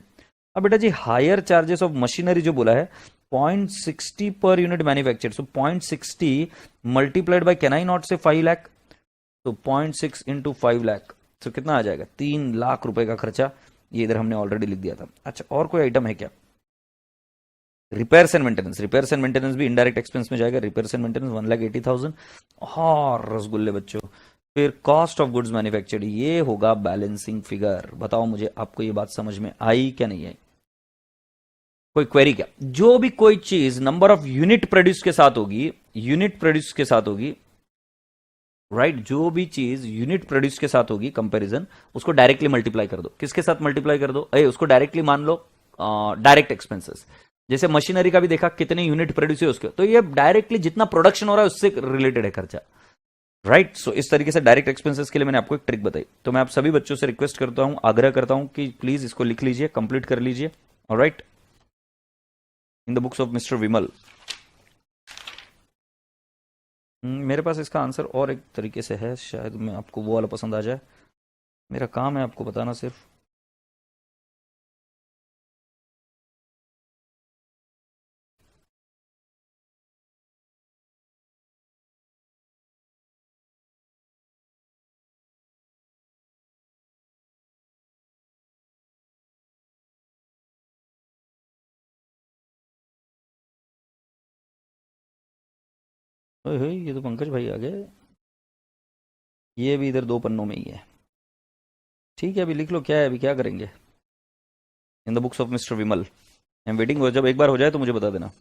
अब बेटा जी हायर चार्जेस ऑफ मशीनरी जो बोला है 0.60 per unit manufactured, so 0.60 multiplied by can I not से 5 लाख, तो 0.6 into 5 lakh, तो कितना आ जाएगा 3 लाख रुपए का खर्चा। ये इधर हमने ऑलरेडी लिख दिया था। अच्छा और कोई आइटम है क्या? Repairs and maintenance, repairs and maintenance भी इनडायरेक्ट एक्सपेंस में जाएगा। रिपेयर्स एंड मेंटेनेंस 1,80,000 और रसगुल्ले बच्चों। फिर कॉस्ट ऑफ गुड्स मैन्युफैक्चर्ड, ये होगा बैलेंसिंग फिगर। बताओ मुझे आपको ये बात समझ में आई क्या नहीं आई? कोई क्वेरी क्या? जो भी कोई चीज नंबर ऑफ यूनिट प्रोड्यूस के साथ होगी, यूनिट प्रोड्यूस के साथ होगी, राइट जो भी चीज यूनिट प्रोड्यूस के साथ होगी कंपैरिजन, उसको डायरेक्टली मल्टीप्लाई कर दो। किसके साथ मल्टीप्लाई कर दो? उसको डायरेक्टली मान लो डायरेक्ट एक्सपेंसेस। जैसे मशीनरी का भी देखा कितने यूनिट प्रोड्यूस है उसके, तो ये डायरेक्टली जितना प्रोडक्शन हो रहा है उससे रिलेटेड है खर्चा, राइट। सो इस तरीके से डायरेक्ट एक्सपेंसेस के लिए मैंने आपको एक ट्रिक बताई। तो मैं आप सभी बच्चों से रिक्वेस्ट करता हूं, आग्रह करता हूं कि प्लीज इसको लिख लीजिए, कंप्लीट कर लीजिए, alright, in the books of mister Vimal. मेरे पास इसका आंसर और एक तरीके से है, शायद मैं आपको वो वाला पसंद आ जाए। मेरा काम है आपको बताना सिर्फ। ओए होए, ये तो पंकज भाई आ गए। ये भी इधर 2 पन्नों में ही है। ठीक है अभी लिख लो, क्या है अभी क्या करेंगे? इन the books of mister Vimal. I am waiting, जब एक बार हो जाए तो मुझे बता देना।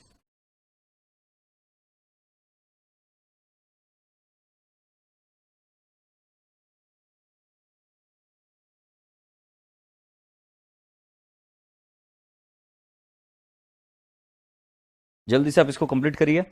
जल्दी से आप इसको कंप्लीट करिए।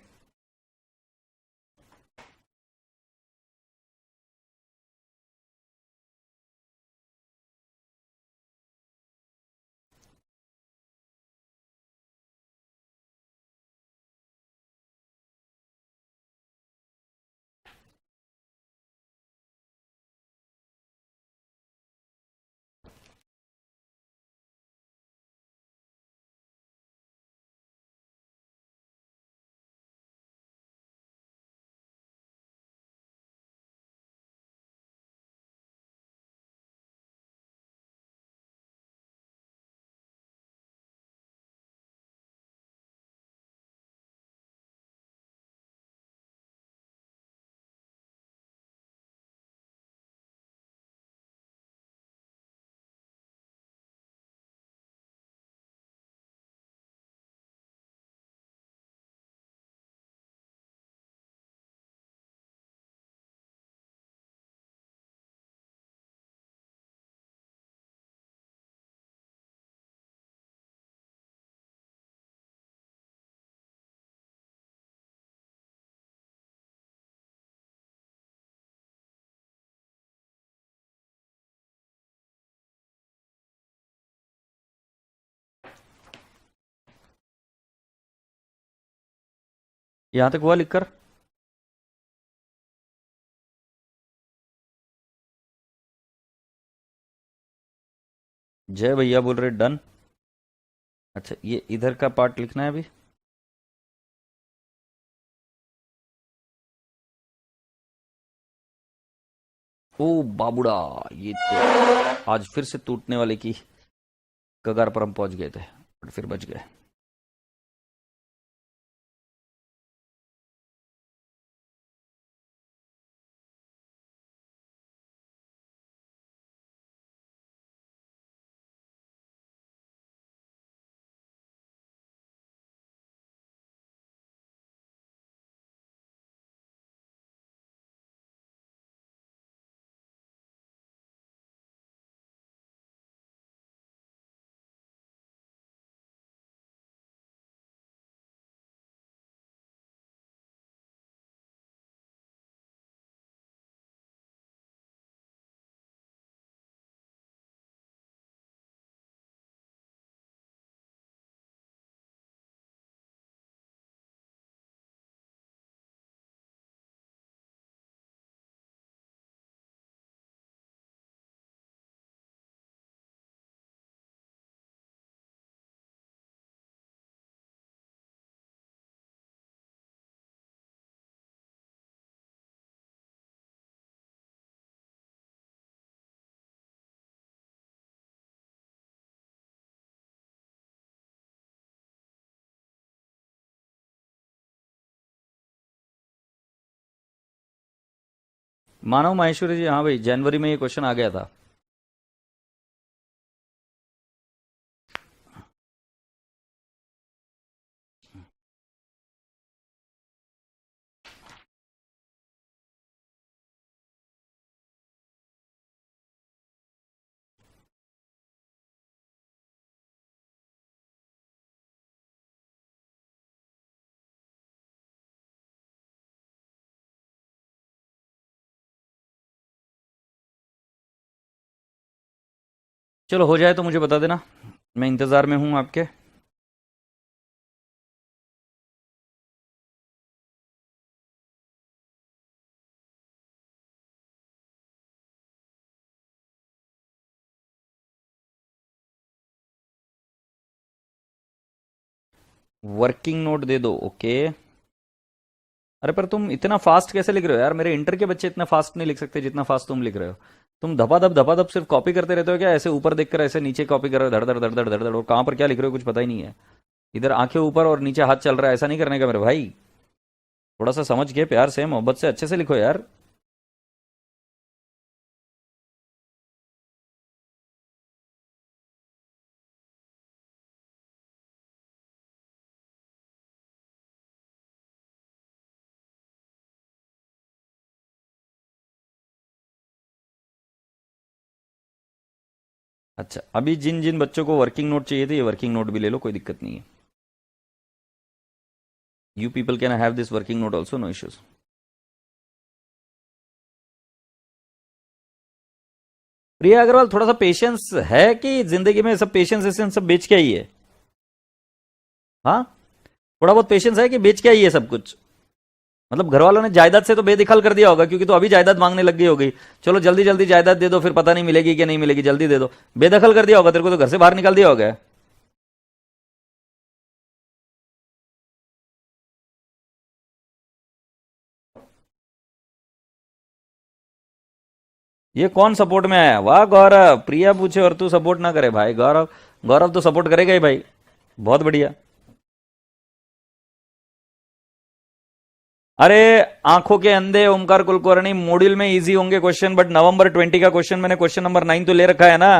यहां तक हुआ लिखकर? जय भैया बोल रहे डन। अच्छा ये इधर का पार्ट लिखना है अभी। ओ बाबूड़ा, ये तो आज फिर से टूटने वाले की कगार पर हम पहुंच गए थे, बट फिर बच गए। मानव माहेश्वरी जी, हाँ भाई, जनवरी में ये क्वेश्चन आ गया था। चलो हो जाए तो मुझे बता देना, मैं इंतजार में हूं आपके। वर्किंग नोट दे दो, ओके। अरे पर तुम इतना फास्ट कैसे लिख रहे हो यार? मेरे इंटर के बच्चे इतना फास्ट नहीं लिख सकते जितना फास्ट तुम लिख रहे हो। तुम धपाधप सिर्फ कॉपी करते रहते हो क्या? ऐसे ऊपर देखकर ऐसे नीचे कॉपी कर रहे हो, धड़ धड़ धड़ धड़ धड़ धड़, और कहाँ पर क्या लिख रहे हो कुछ पता ही नहीं है। इधर आंखें ऊपर और नीचे हाथ चल रहा है, ऐसा नहीं करने का मेरे भाई। थोड़ा सा समझ के, प्यार से, मोहब्बत से, अच्छे से लिखो यार। अच्छा, अभी जिन जिन बच्चों को वर्किंग नोट चाहिए थे, ये वर्किंग नोट भी ले लो, कोई दिक्कत नहीं है। You people can have this working note also, no issues. Priya Agarwal, थोड़ा सा पेशेंस है कि जिंदगी में सब पेशेंस वेशेंस सब बेच के आई है? हाँ, थोड़ा बहुत पेशेंस है कि बेच के आई है सब कुछ? मतलब घर वालों ने जायदाद से तो बेदखल कर दिया होगा, क्योंकि तो अभी जायदाद मांगने लग गई होगी। चलो जल्दी जल्दी जायदाद दे दो, फिर पता नहीं मिलेगी कि नहीं मिलेगी, जल्दी दे दो। बेदखल कर दिया होगा तेरे को, तो घर से बाहर निकाल दिया होगा। ये कौन सपोर्ट में आया? वाह गौरव, प्रिया पूछे और तू सपोर्ट ना करे भाई। गौरव, गौरव तो सपोर्ट करेगा ही भाई। बहुत बढ़िया। अरे आंखों के अंधे ओमकार कुलकर्णी, मॉड्यूल में इजी होंगे क्वेश्चन, बट नवंबर 20 का क्वेश्चन मैंने क्वेश्चन नंबर 9 तो ले रखा है ना।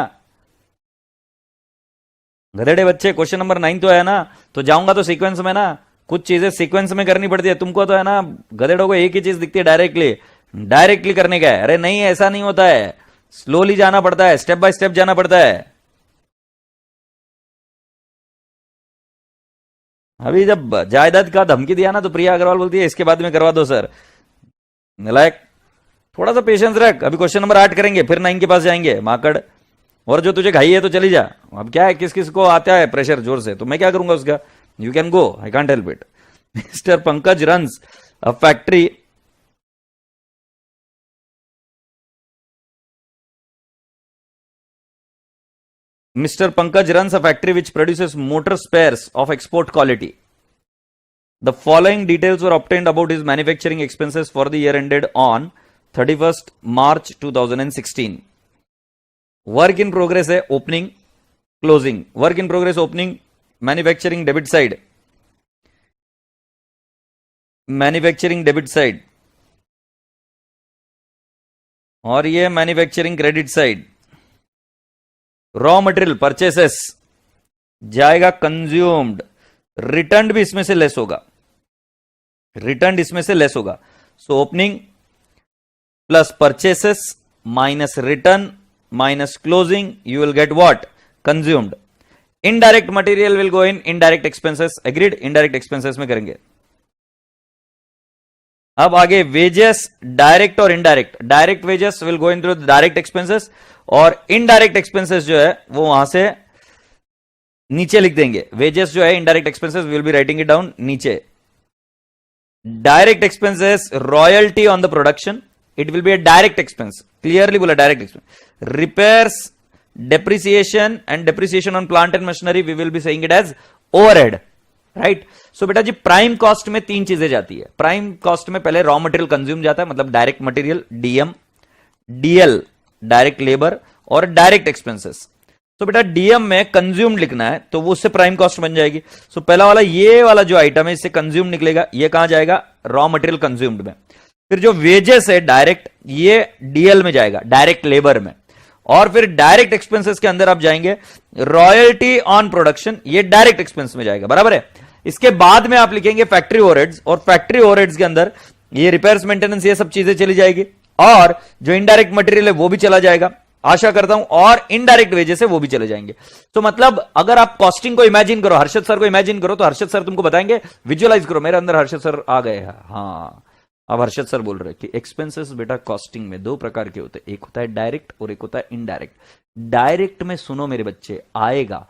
गधेड़े बच्चे, क्वेश्चन नंबर 9 तो है ना। तो जाऊंगा तो सीक्वेंस में ना, कुछ चीजें सीक्वेंस में करनी पड़ती है। तुमको तो है ना, गधेड़ों को एक ही चीज दिखती है, डायरेक्टली डायरेक्टली करने का है। अरे नहीं, ऐसा नहीं होता है, स्लोली जाना पड़ता है, स्टेप बाय स्टेप जाना पड़ता है। अभी जब जायदाद का धमकी दिया ना, तो प्रिया अग्रवाल बोलती है इसके बाद में करवा दो सर। नालायक, थोड़ा सा पेशेंस रख, अभी क्वेश्चन नंबर 8 करेंगे, फिर 9 के पास जाएंगे माकड़। और जो तुझे घाई है तो चली जा। अब क्या है, किस किस को आता है प्रेशर जोर से, तो मैं क्या करूंगा उसका? You can go, I can't help it. Mister Pankaj runs a factory. Mr. Pankaj runs a factory which produces motor spares of export quality. The following details were obtained about his manufacturing expenses for the year ended on 31st March 2016. Work in progress है opening, closing. Work in progress opening, manufacturing debit side. Manufacturing debit side. और ये manufacturing credit side. Raw material purchases जाएगा consumed. Return भी इसमें से less होगा, return इसमें से लेस होगा। So opening plus purchases minus return minus closing, you will get what? Consumed. Indirect material will go in indirect expenses, agreed? Indirect expenses में करेंगे। अब आगे वेजेस, डायरेक्ट और indirect. Direct wages will go in through direct expenses, और indirect expenses जो है वो वहां से नीचे लिख देंगे। वेजेस जो है indirect expenses, will be writing it down नीचे। Direct expenses, royalty on the production, it will be a direct expense, clearly बोला direct expense. Repairs, depreciation and depreciation on plant and machinery, we will be saying it as overhead, right? So बेटा जी, prime cost में 3 चीजें जाती है। Prime cost में पहले raw material consume जाता है, मतलब direct material DM, DL direct labour, और डायरेक्ट एक्सपेंसेस। तो बेटा डीएम में कंज्यूम लिखना है, तो वो उससे प्राइम कॉस्ट बन जाएगी। सो पहला वाला, ये वाला जो आइटम है, इससे कंज्यूम निकलेगा, ये कहां जाएगा? रॉ मटेरियल कंज्यूम्ड में। फिर जो वेजेस है डायरेक्ट, ये डीएल में जाएगा, डायरेक्ट लेबर में। और फिर डायरेक्ट एक्सपेंसेस के अंदर आप जाएंगे रॉयल्टी ऑन प्रोडक्शन, ये डायरेक्ट एक्सपेंस में जाएगा, बराबर है। इसके बाद में आप लिखेंगे फैक्ट्री ओवरहेड्स, और फैक्ट्री ओवरहेड्स के अंदर ये रिपेयर्स मेंटेनेंस ये सब चीजें चली जाएगी, और जो इनडायरेक्ट मटेरियल है वो भी चला जाएगा, आशा करता हूं, और इनडायरेक्ट वेजेस है वो भी चले जाएंगे। तो मतलब अगर आप कॉस्टिंग को इमेजिन करो, हर्षद सर को इमेजिन करो, तो हर्षद सर तुमको बताएंगे, विजुअलाइज करो, मेरे अंदर हर्षद सर आ गए हैं। हाँ, अब हर्षद सर बोल रहे हैं कि एक्सपेंसेस बेटा कॉस्टिंग में दो प्रकार के होते हैं, एक होता है डायरेक्ट और एक होता है इनडायरेक्ट। डायरेक्ट में सुनो मेरे बच्चे, आएगा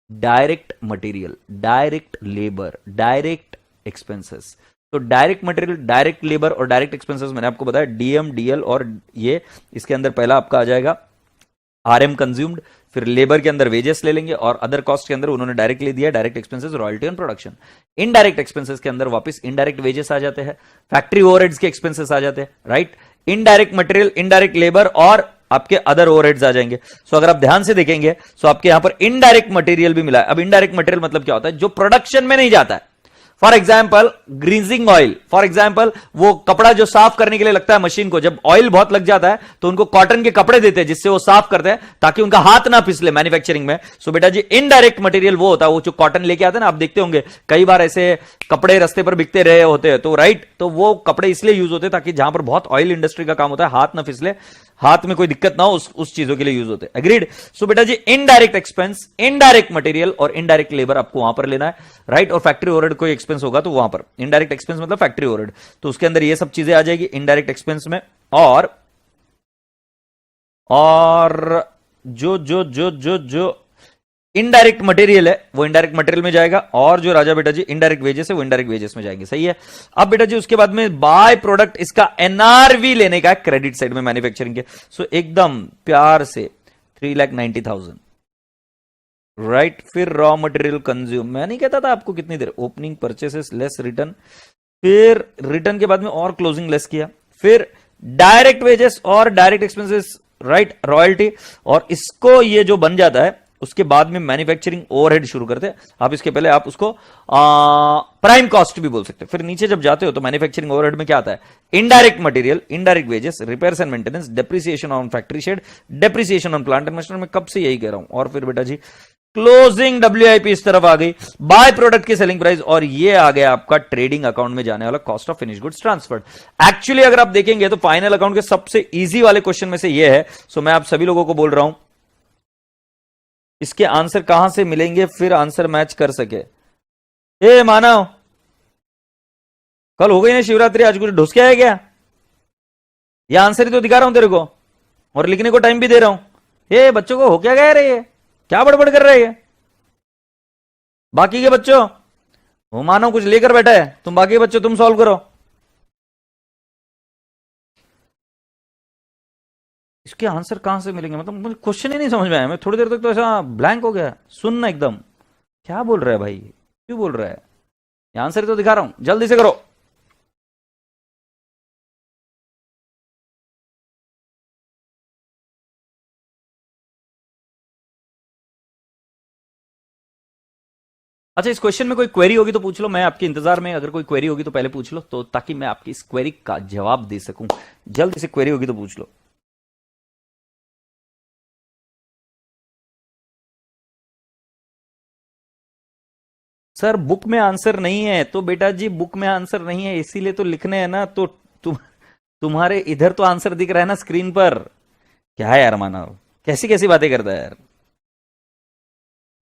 direct material, direct labour, direct expenses. तो डायरेक्ट मटेरियल, डायरेक्ट लेबर और डायरेक्ट एक्सपेंसेस मैंने आपको बताया डीएम, डीएल, और ये इसके अंदर पहला आपका आ जाएगा आरएम कंज्यूम्ड, फिर लेबर के अंदर वेजेस ले लेंगे, और अदर कॉस्ट के अंदर उन्होंने डायरेक्ट ले दिया direct expenses, royalty on production. Indirect expenses के अंदर वापस इनडायरेक्ट वेजेस आ जाते हैं, फैक्ट्री ओवरहेड्स के एक्सपेंसेस आ जाते हैं, right. Indirect material, indirect labour और आपके अदर ओवरहेड्स आ जाएंगे। सो अगर आप ध्यान से देखेंगे तो आपके यहां पर इनडायरेक्ट मटेरियल भी मिला है। अब इनडायरेक्ट मटेरियल मतलब क्या होता है, जो प्रोडक्शन में नहीं जाता है। For example greasing oil, for example वो कपड़ा जो साफ करने के लिए लगता है मशीन को, जब ऑयल बहुत लग जाता है तो उनको कॉटन के कपड़े देते हैं जिससे वो साफ करते हैं ताकि उनका हाथ ना फिसले मैन्युफैक्चरिंग में। सो बेटा जी इनडायरेक्ट मटेरियल वो होता है, वो जो कॉटन लेके आते हैं ना, आप देखते होंगे कई बार ऐसे कपड़े रस्ते पर बिकते रहे होते हैं, तो राइट, तो वो कपड़े इसलिए यूज होते हैं ताकि जहां पर बहुत ऑयल इंडस्ट्री का काम होता है हाथ ना फिसले, हाथ में कोई दिक्कत ना हो, उस चीजों के लिए यूज होते हैं। एग्रीड। सो बेटा जी इनडायरेक्ट एक्सपेंस, इनडायरेक्ट मटेरियल और इनडायरेक्ट लेबर आपको वहां पर लेना है, राइट। और फैक्ट्री ओवरहेड कोई एक्सपेंस होगा तो वहां पर इनडायरेक्ट एक्सपेंस मतलब फैक्ट्री ओवरहेड, तो उसके अंदर ये सब चीजें आ जाएगी इनडायरेक्ट एक्सपेंस में। और जो जो जो जो जो इनडायरेक्ट मटेरियल है वो इनडायरेक्ट मटेरियल में जाएगा, और जो राजा बेटा जी इनडायरेक्ट वेजेस है वो इनडायरेक्ट वेजेस में जाएंगे, सही है। अब बेटा जी उसके बाद में बाय प्रोडक्ट इसका एनआरवी लेने का क्रेडिट साइड में मैन्युफैक्चरिंग के। सो एकदम प्यार से 3,90,000, राइट। फिर रॉ मटेरियल कंज्यूम, मैं नहीं कहता था आपको कितनी देर, ओपनिंग परचेसेस लेस रिटर्न, फिर रिटर्न के बाद में और क्लोजिंग लेस किया, फिर डायरेक्ट वेजेस और डायरेक्ट एक्सपेंसेस, राइट, रॉयल्टी, और इसको ये जो बन जाता है उसके बाद में मैन्युफैक्चरिंग ओवरहेड शुरू करते हैं। आप इसके पहले आप उसको प्राइम कॉस्ट भी बोल सकते हैं। फिर नीचे जब जाते हो तो मैन्युफैक्चरिंग ओवरहेड में क्या आता है, indirect material, indirect wages, repairs and maintenance, depreciation on factory shade, depreciation on plant and machinery, मैं कब से यही कह रहा हूं। और फिर बेटा जी क्लोजिंग डब्ल्यूआईपी इस तरफ आ गई, बाय प्रोडक्ट की सेलिंग प्राइस, और ये आ गया आपका ट्रेडिंग अकाउंट में जाने वाला cost of finish goods transferred. Actually अगर आप देखेंगे तो फाइनल अकाउंट के सबसे इजी वाले क्वेश्चन में से ये है। सो मैं आप सभी लोगों को बोल रहा हूं इसके आंसर कहां से मिलेंगे फिर आंसर मैच कर सके। ए मानव, कल हो गई ना शिवरात्रि, आज कुछ ढुस के आया क्या? ये आंसर ही तो दिखा रहा हूं तेरे को और लिखने को टाइम भी दे रहा हूं। ये बच्चों को हो क्या गया रे, ये क्या बड़बड़ कर रहे हैं बाकी के बच्चों? वो मानव कुछ लेकर बैठा है, तुम बाकी के बच्चों तुम सॉल्व करो। इसके आंसर कहां से मिलेंगे, मतलब मुझे क्वेश्चन ही नहीं समझ में आया। मैं थोड़ी देर तक तो ऐसा ब्लैंक हो गया, सुनना एकदम क्या बोल रहा है भाई, क्यों बोल रहा है। ये आंसर ही तो दिखा रहा हूं, जल्दी से करो। अच्छा, इस क्वेश्चन में कोई क्वेरी होगी तो पूछ लो, मैं आपके इंतजार में, अगर कोई क्वेरी होगी तो पहले पूछ लो, तो ताकि मैं आपकी इस क्वेरी का जवाब दे सकूं। जल्दी से क्वेरी होगी तो पूछ लो। सर बुक में आंसर नहीं है तो बेटा जी बुक में आंसर नहीं है इसीलिए तो लिखने हैं ना, तो तुम्हारे इधर तो आंसर दिख रहा है ना स्क्रीन पर। क्या है यार मानव, कैसी कैसी बातें करता है यार।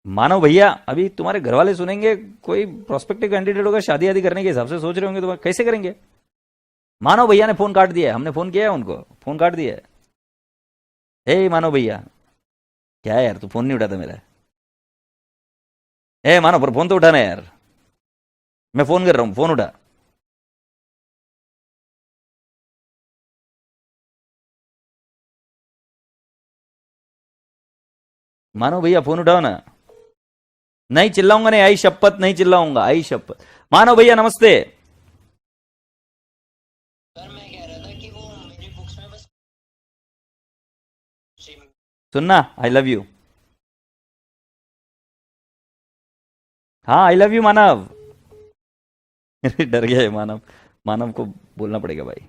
मानव भैया, अभी तुम्हारे घर वाले सुनेंगे, कोई प्रोस्पेक्टिव कैंडिडेट होगा, शादी आदि करने के हिसाब से सोच रहे होंगे, तो कैसे करेंगे। मानव भैया ने फोन काट दिया है, हमने फोन किया है उनको, फोन काट दिया है। ए मानव भैया, क्या है यार, तू फोन नहीं उठाता मेरा। ए मानव, पर फोन तो उठाना है यार, मैं फोन कर रहा हूं, फोन उठा। मानव भैया फोन उठाओ ना। नहीं चिल्लाऊंगा, नहीं, आई शपथ नहीं चिल्लाऊंगा, आई शपथ। मानव भैया नमस्ते। सर मैं कह रहा था कि वो मेरी बुक्स में बस सुनना, आई लव यू। हाँ आई लव यू मानव। डर गया है मानव, मानव को बोलना पड़ेगा भाई।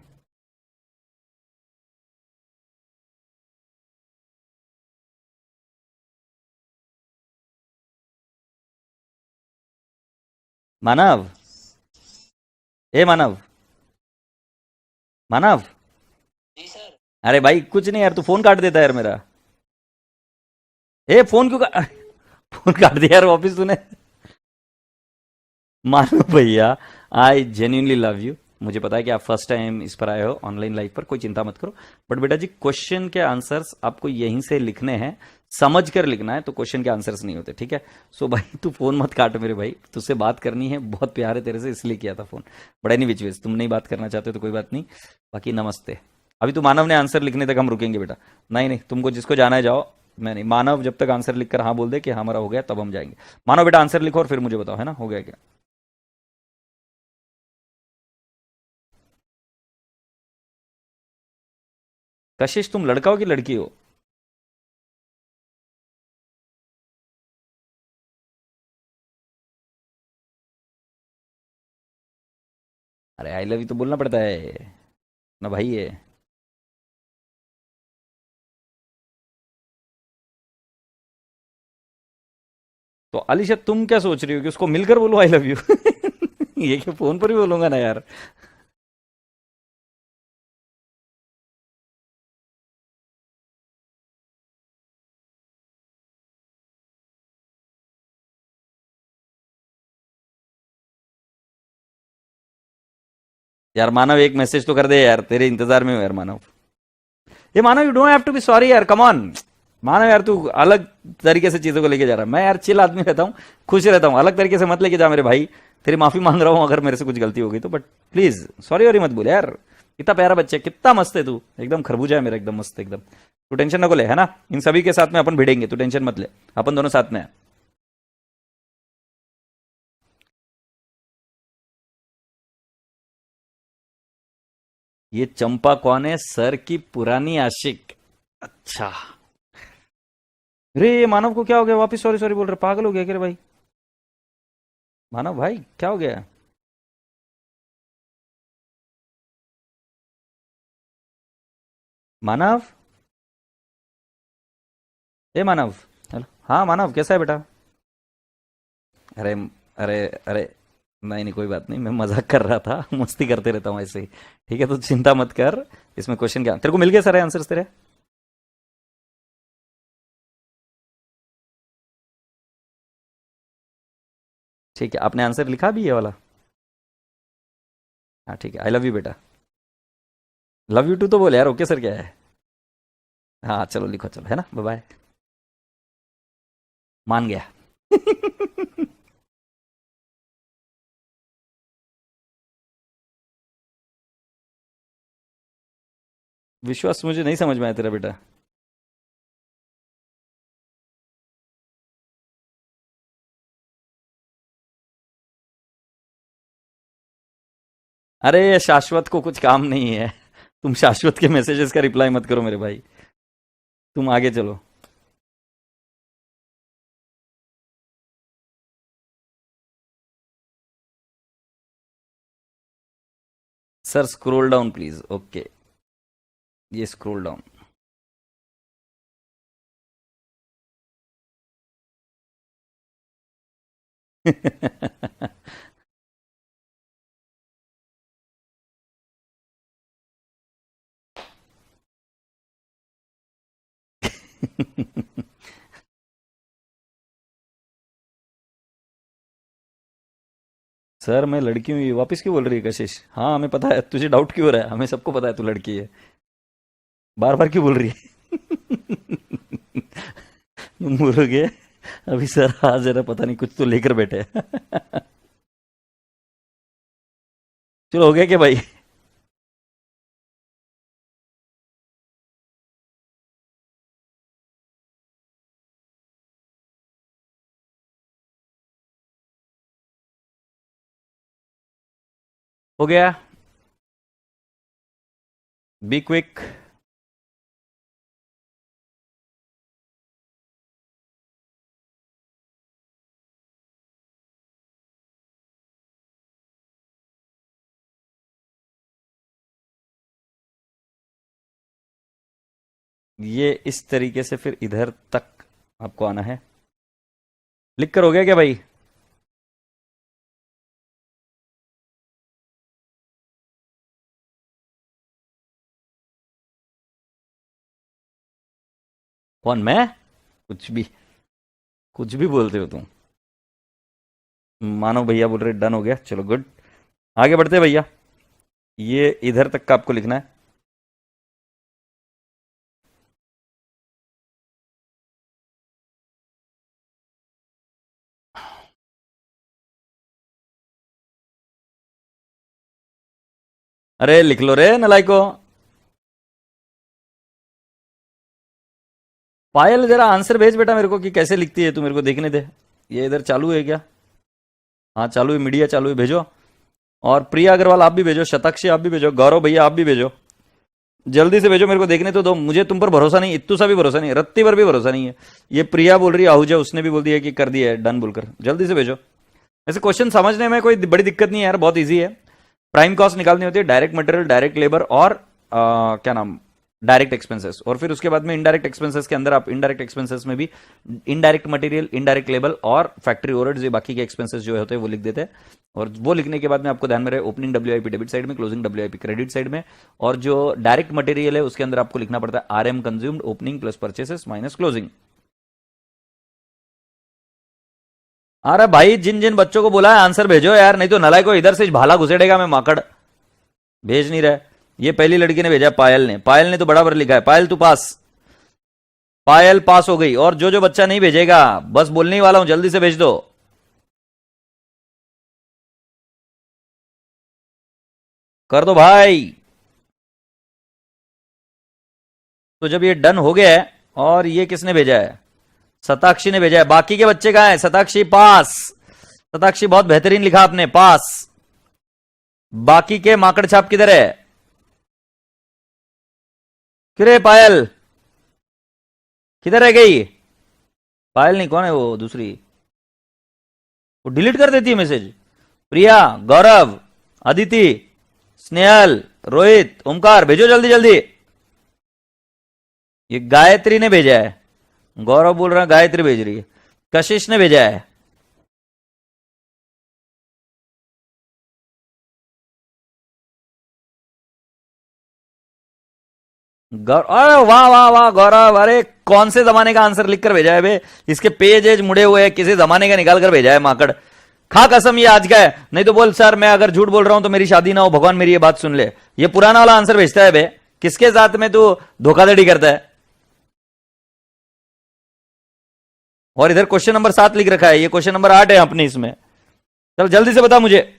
मानव, ए मानव, मानव। जी सर। अरे भाई कुछ नहीं यार, तू फोन काट देता है यार मेरा। ए फोन क्यों फोन काट दिया यार वापिस तूने। मानो भैया, आई जेन्यूनली लव यू। मुझे पता है कि आप फर्स्ट टाइम इस पर आए हो ऑनलाइन लाइव पर, कोई चिंता मत करो। बट बेटा जी, क्वेश्चन के आंसर्स आपको यहीं से लिखने हैं, समझ कर लिखना है, तो क्वेश्चन के आंसर्स नहीं होते, ठीक है। सो भाई तू फोन मत काट मेरे भाई, तुझसे बात करनी है, बहुत प्यार है तेरे से, इसलिए किया था phone. But any which ways, तुम नहीं बात करना चाहते तो कोई बात नहीं। बाकी नमस्ते। अभी तू मानव ने आंसर लिखने तक हम रुकेंगे बेटा। नहीं नहीं, तुमको जिसको जाना है जाओ। मैं नहीं, मानव जब तक आंसर लिखकर हाँ बोल दे कि हाँ हमारा हो गया, तब हम जाएंगे। मानव बेटा आंसर लिखो और फिर मुझे बताओ, है ना, हो गया क्या। कशिश, तुम लड़का हो कि लड़की हो। अरे आई लव यू तो बोलना पड़ता है ना भाई, ये। तो अलीशा, तुम क्या सोच रही हो कि उसको मिलकर बोलो आई लव यू। ये क्या फोन पर ही बोलूंगा ना यार। यार मानव, एक मैसेज तो कर दे यार, तेरे इंतजार में हूँ यार मानव। ये Manav, you don't have to be sorry यार, कम ऑन। मानव यार, तू अलग तरीके से चीजों को लेके जा रहा है। मैं यार चिल आदमी रहता हूँ, खुश रहता हूँ, अलग तरीके से मत लेके जा मेरे भाई। तेरी माफी मांग रहा हूँ अगर मेरे से कुछ गलती हो गई तो, बट प्लीज सॉरी वॉरी मत बोले यार। इतना प्यारा बच्चा है, कितना मस्त है तू, एकदम खरबूजा है मेरा, एकदम मस्त एकदम। तू टेंशन ना को ले, है ना। इन सभी के साथ में अपन भिड़ेंगे, तू टेंशन मत ले। अपन दोनों साथ में हैं। ये चंपा कौन है, सर की पुरानी आशिक। अच्छा। अरे ये मानव को क्या हो गया, वापिस सॉरी सॉरी बोल रहे, पागल हो गया क्या रे भाई। मानव भाई क्या हो गया। मानव, ए मानव। हेलो, हाँ मानव, कैसा है बेटा। अरे, अरे, अरे, नहीं नहीं कोई बात नहीं, मैं मजाक कर रहा था, मस्ती करते रहता हूँ ऐसे ही। ठीक है, तो चिंता मत कर। इसमें क्वेश्चन क्या, तेरे को मिल गया सारे आंसर्स तेरे। ठीक है, आपने आंसर लिखा भी ये वाला। हाँ ठीक है, आई लव यू बेटा। लव यू टू तो बोले यार, ओके सर क्या है। हाँ चलो लिखो, चलो, है ना, बाय बाय। मान गया। विश्वास मुझे नहीं समझ में आया तेरा बेटा। अरे शाश्वत को कुछ काम नहीं है। तुम शाश्वत के मैसेजेस का रिप्लाई मत करो मेरे भाई। तुम आगे चलो। Sir scroll down please, okay. ये स्क्रॉल डाउन। सर मैं लड़की हूँ, ये वापस क्यों बोल रही है कशिश। हाँ हमें पता है, तुझे डाउट क्यों हो रहा है, हमें सबको पता है तू लड़की है। बार बार क्यों बोल रही है। मुर्गे, अभी सर आज जरा पता नहीं कुछ तो लेकर बैठे हैं। चलो हो गया क्या भाई। हो गया। Be quick. ये इस तरीके से फिर इधर तक आपको आना है। लिख कर हो गया क्या भाई। कौन, मैं? कुछ भी बोलते हो तुम। मानो भैया बोल रहे डन हो गया, चलो गुड, आगे बढ़ते हैं भैया। ये इधर तक का आपको लिखना है। अरे लिख लो रे नलाइको। पायल जरा आंसर भेज बेटा मेरे को कि कैसे लिखती है तू, मेरे को देखने दे। ये इधर चालू है क्या? हाँ चालू है, मीडिया चालू है, भेजो। और प्रिया अग्रवाल आप भी भेजो, शताक्षी आप भी भेजो, गौरव भैया आप भी भेजो, जल्दी से भेजो, मेरे को देखने तो दो। मुझे तुम पर भरोसा नहीं, इत्तू सा भी भरोसा नहीं, रत्ती पर भी भरोसा नहीं है। ये प्रिया बोल रही है आहूजा, उसने भी बोल दिया कि कर दिया है डन बोलकर, जल्दी से भेजो। ऐसे क्वेश्चन समझने में कोई बड़ी दिक्कत नहीं है यार, बहुत ईजी है। प्राइम कॉस्ट निकालनी होती है, डायरेक्ट मटेरियल, डायरेक्ट लेबर और क्या नाम, डायरेक्ट एक्सपेंसेस। और फिर उसके बाद में इनडायरेक्ट एक्सपेंसेस के अंदर आप इनडायरेक्ट एक्सपेंसेस में भी इनडायरेक्ट मटेरियल, इनडायरेक्ट लेबर और फैक्ट्री ओवरहेड्स, ये बाकी के एक्सपेंसेस जो होते हैं वो लिख देते हैं। और वो लिखने के बाद में आपको ध्यान में रहे ओपनिंग डब्ल्यूआईपी डेबिट साइड में, क्लोजिंग डब्ल्यूआईपी क्रेडिट साइड में। और जो डायरेक्ट मटेरियल है उसके अंदर आपको लिखना पड़ता है RM consumed opening plus purchases minus closing. अरे भाई जिन जिन बच्चों को बोला है आंसर भेजो यार, नहीं तो नलाई को इधर से भाला घुसेड़ेगा मैं माकड़। भेज नहीं रहा। ये पहली लड़की ने भेजा, पायल ने तो बराबर लिखा है। पायल तू पास, पायल पास हो गई। और जो जो बच्चा नहीं भेजेगा, बस बोलने ही वाला हूं, जल्दी से भेज दो। कर दो भाई। तो जब ये डन हो गया है, और ये किसने भेजा है? शताक्षी ने भेजा है। बाकी के बच्चे कहां है? शताक्षी पास, शताक्षी बहुत बेहतरीन लिखा आपने, पास। बाकी के माकड़ छाप किधर है? किरे पायल किधर रह गई? पायल नहीं, कौन है वो दूसरी? वो डिलीट कर देती है मैसेज। प्रिया, गौरव, अदिति, स्नेहल, रोहित, ओमकार, भेजो जल्दी जल्दी। ये गायत्री ने भेजा है। गौरव बोल रहा है गायत्री भेज रही है। कशिश ने भेजा है। अरे वाह वाह वाह गौरव, अरे कौन से जमाने का आंसर लिखकर भेजा है बे? इसके पेज एज मुड़े हुए हैं, किसी जमाने का निकाल कर भेजा है माकड़। खा कसम ये आज का है, नहीं तो बोल सर मैं अगर झूठ बोल रहा हूं तो मेरी शादी ना हो, भगवान मेरी ये बात सुन ले। ये पुराना वाला आंसर भेजता है बे, किसके साथ में तू धोखाधड़ी करता है? और इधर क्वेश्चन नंबर 7 लिख रखा है, ये क्वेश्चन नंबर 8 है अपने इसमें। चल जल्दी से बता मुझे।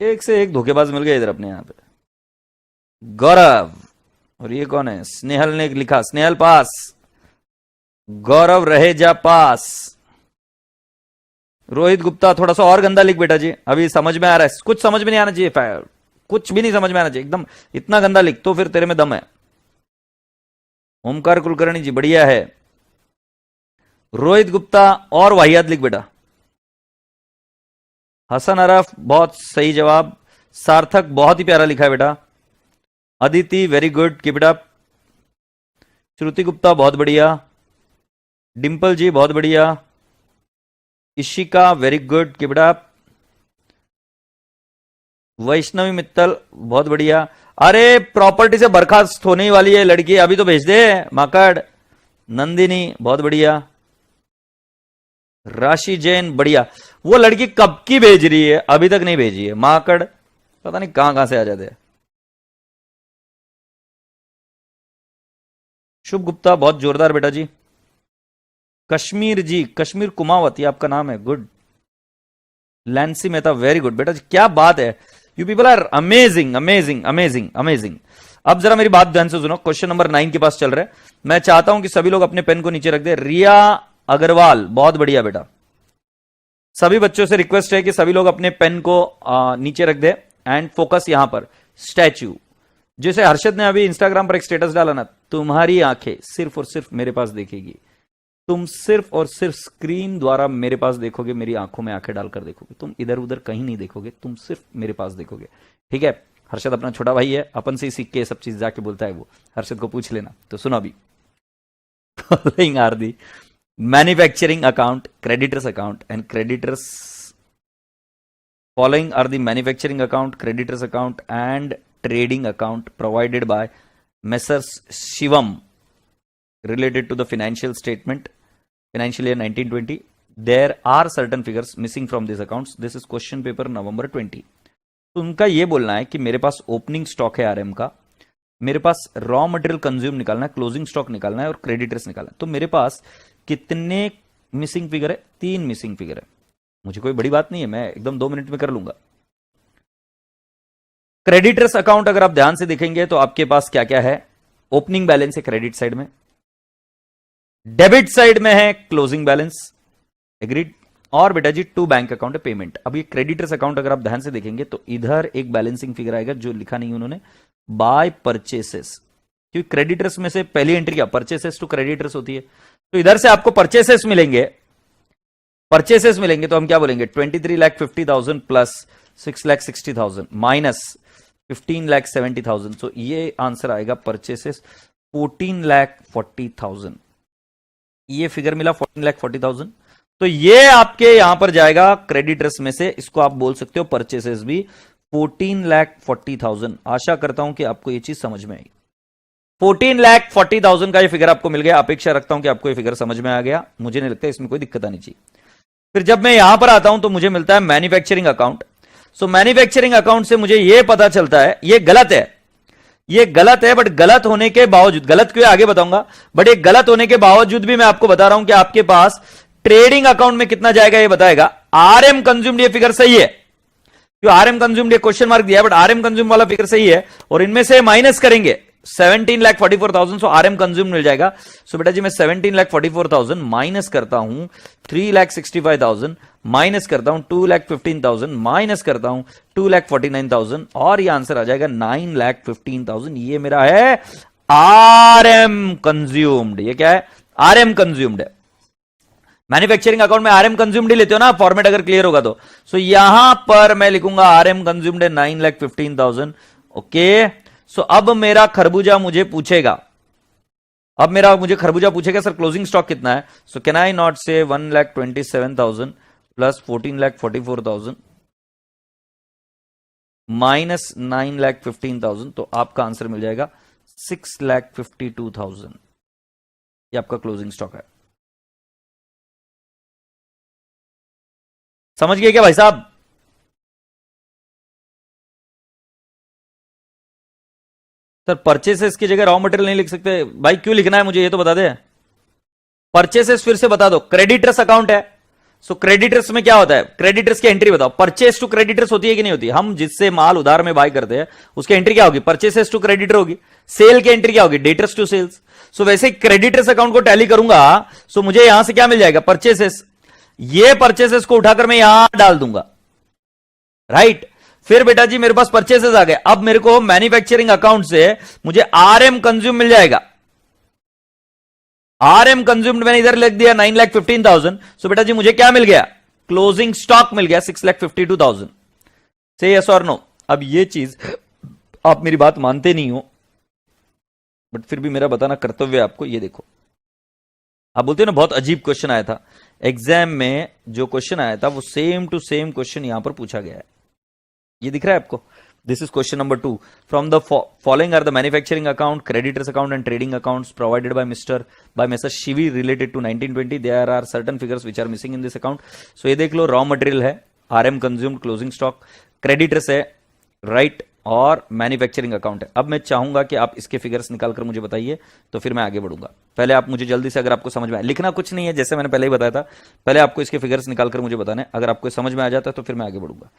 एक से एक धोखेबाज मिल गए इधर अपने यहां पे। गौरव, और ये कौन है? स्नेहल ने लिखा, स्नेहल पास, गौरव रहेजा पास। रोहित गुप्ता थोड़ा सा और गंदा लिख बेटा जी, अभी समझ में आ रहा है, कुछ समझ में नहीं आना चाहिए, कुछ भी नहीं समझ में आना चाहिए एकदम, इतना गंदा लिख तो फिर तेरे में दम है। ओमकार कुलकर्णी जी बढ़िया है। रोहित गुप्ता और वाहियात लिख बेटा। हसन अरफ बहुत सही जवाब। सार्थक बहुत ही प्यारा लिखा है बेटा। Aditi very good, keep it up. Shruti Gupta बहुत बढ़िया। डिंपल जी बहुत बढ़िया। Ishika very good, keep it up. Vaishnavi Mittal बहुत बढ़िया। अरे प्रॉपर्टी से बर्खास्त होने ही वाली है लड़की, अभी तो भेज दे माकड़। नंदिनी बहुत बढ़िया। राशि जैन बढ़िया। वो लड़की कब की भेज रही है, अभी तक नहीं भेजी है माकड़, पता नहीं कहां कहां से आ जाते हैं। शुभ गुप्ता बहुत जोरदार बेटा जी। कश्मीर जी, कश्मीर कुमावत ये आपका नाम है, good. Lancy Mehta very good बेटा जी, क्या बात है, you people are amazing amazing amazing amazing. अब जरा मेरी बात ध्यान से सुनो, क्वेश्चन नंबर 9 के पास चल रहा है। मैं चाहता हूं कि सभी लोग अपने पेन को नीचे रख दे। रिया अग्रवाल बहुत बढ़िया बेटा। सभी बच्चों से रिक्वेस्ट है कि सभी लोग अपने पेन को नीचे रख दे एंड फोकस यहां पर स्टैच्यू। जैसे हर्षद ने अभी इंस्टाग्राम पर एक स्टेटस डाला ना, तुम्हारी आंखें सिर्फ और सिर्फ मेरे पास देखेगी, तुम सिर्फ और सिर्फ स्क्रीन द्वारा मेरे पास देखोगे, मेरी आंखों में आंखें डालकर देखोगे, तुम इधर उधर कहीं नहीं देखोगे, तुम सिर्फ मेरे पास देखोगे, ठीक है? हर्षद अपना छोटा भाई है, अपन से ही सीख के सब चीज जाके बोलता है वो, हर्षद को पूछ लेना। तो सुनो अभी, following are the manufacturing account, creditors account and creditors, following are the manufacturing account, creditors account and trading account provided by Messrs. Shivam related to the financial statement, financial year 1920. There are certain figures missing from these accounts. This is question paper November 20. तो उनका ये बोलना है कि मेरे पास opening stock है RM का, मेरे पास रॉ मटेरियल कंज्यूम निकालना है, क्लोजिंग स्टॉक निकालना है और क्रेडिटर्स निकालना है. तो मेरे पास कितने मिसिंग फिगर है? 3 मिसिंग फिगर है. मुझे कोई बड़ी बात नहीं है, मैं एकदम 2 मिनट में कर लूंगा. क्रेडिटर्स अकाउंट अगर आप ध्यान से देखेंगे तो आपके पास क्या क्या है? ओपनिंग बैलेंस है क्रेडिट साइड में, डेबिट साइड में है क्लोजिंग बैलेंस, एग्रीड. और बेटा जी 2 बैंक अकाउंट है पेमेंट. अब ये क्रेडिटर्स अकाउंट अगर आप ध्यान से देखेंगे तो इधर एक बैलेंसिंग फिगर आएगा जो लिखा नहीं उन्होंने, बाय परचेसेस. क्योंकि क्रेडिटर्स में से पहली एंट्री क्या? परचेसेस टू क्रेडिटर्स होती है. तो इधर से आपको परचेसेस मिलेंगे, परचेसेस मिलेंगे तो हम क्या बोलेंगे? 23,50,000 प्लस 6,60,000 माइनस 15,70,000. तो ये आंसर आएगा परचेसेस 14,40,000. ये फिगर मिला 14,40,000. तो ये आपके यहां पर जाएगा क्रेडिटर्स में से, इसको आप बोल सकते हो परचेसेस भी, 14,40,000. आशा करता हूं कि आपको ये चीज समझ में आई. 14,40,000 का ये फिगर आपको मिल गया. अपेक्षा रखता हूं कि आपको ये फिगर समझ में आ गया. मुझे नहीं लगता इसमें कोई दिक्कत आनी चाहिए. फिर जब मैं यहां पर आता हूं तो मुझे मिलता है मैन्युफैक्चरिंग अकाउंट. सो मैन्युफैक्चरिंग अकाउंट से मुझे यह पता चलता है, ये गलत है, ये गलत है, बट गलत होने के बावजूद, गलत क्यों आगे बताऊंगा, बट ये गलत होने के बावजूद भी मैं आपको बता रहा हूं कि आपके पास ट्रेडिंग अकाउंट में कितना जाएगा ये बताएगा. आरएम कंज्यूम्ड ये फिगर सही है, क्यों आरएम कंज्यूम्ड ये क्वेश्चन मार्क दिया, बट आरएम कंज्यूम वाला फिगर सही है. और इनमें से माइनस करेंगे 17,44,000. सो आरएम कंज्यूम मिल जाएगा. सो बेटा जी मैं 17,44,000 माइनस करता हूं 3,65,000, माइनस करता हूं 2,15,000, माइनस करता हूं 2,49,000 और ये आंसर आ जाएगा 9,15,000. ये मेरा है आरएम कंज्यूम्ड. ये क्या है? आरएम कंज्यूम्ड है. मैन्युफैक्चरिंग अकाउंट में आरएम कंज्यूम्ड ही लेते हो ना, फॉर्मेट अगर क्लियर होगा तो. सो यहां पर मैं लिखूंगा आरएम कंज्यूम्ड है 9,15,000. ओके. सो अब मेरा खरबूजा मुझे पूछेगा, अब मेरा मुझे खरबूजा पूछेगा सर क्लोजिंग स्टॉक कितना है. सो कैन आई नॉट से 1,27,000 प्लस 14,44,000 माइनस 9,15,000. तो आपका आंसर मिल जाएगा 6,52,000. ये आपका क्लोजिंग स्टॉक है. समझ गए क्या भाई साहब? सर परचेसेस की जगह रॉ मटेरियल नहीं लिख सकते भाई? क्यों लिखना है मुझे ये तो बता दे. परचेसेस फिर से बता दो. क्रेडिटर्स अकाउंट है, सो क्रेडिटर्स में क्या होता है? क्रेडिटर्स की एंट्री बताओ. परचेस टू क्रेडिटर्स होती है कि नहीं होती? हम जिससे माल उधार में बाय करते हैं उसकी एंट्री क्या होगी? परचेसेस टू क्रेडिटर होगी. सेल की एंट्री क्या होगी? Debtors to sales. सो वैसे क्रेडिटर्स अकाउंट को टैली करूंगा, सो मुझे यहां से क्या मिल जाएगा? परचेसेस. ये परचेसेस को उठाकर मैं यहां डाल दूंगा, राइट. फिर बेटा जी मेरे पास परचेसेस आ गए. अब मेरे को मैन्युफैक्चरिंग अकाउंट से मुझे आरएम कंज्यूम मिल जाएगा. आरएम कंज्यूम्ड मैंने इधर लिख दिया 9,15,000. सो बेटा जी मुझे क्या मिल गया? क्लोजिंग स्टॉक मिल गया 6,52,000. से यस और नो. अब ये चीज आप मेरी बात मानते नहीं हो, बट फिर भी मेरा बताना कर्तव्य है आपको. ये देखो, आप बोलते हो ना बहुत अजीब क्वेश्चन आया था एग्जाम में. जो क्वेश्चन आया था वो सेम टू सेम क्वेश्चन यहां पर पूछा गया है. ये दिख रहा है आपको? This is question number 2. From the following are the manufacturing account, creditors account and trading accounts provided by Mr. Shivi related to 1920. There are certain figures which are missing in this account. So ये देख लो, raw material है, RM consumed, closing stock, creditors है, right, और manufacturing account है. अब मैं चाहूंगा कि आप इसके फिगर्स निकालकर मुझे बताइए, तो फिर मैं आगे बढ़ूंगा. पहले आप मुझे जल्दी से, अगर आपको समझ में आए, लिखना कुछ नहीं है, जैसे मैंने पहले ही बताया था, पहले आपको इसके फिगर्स निकालकर मुझे बताना है. अगर आपको समझ में आ जाता है तो फिर मैं आगे बढ़ूंगा.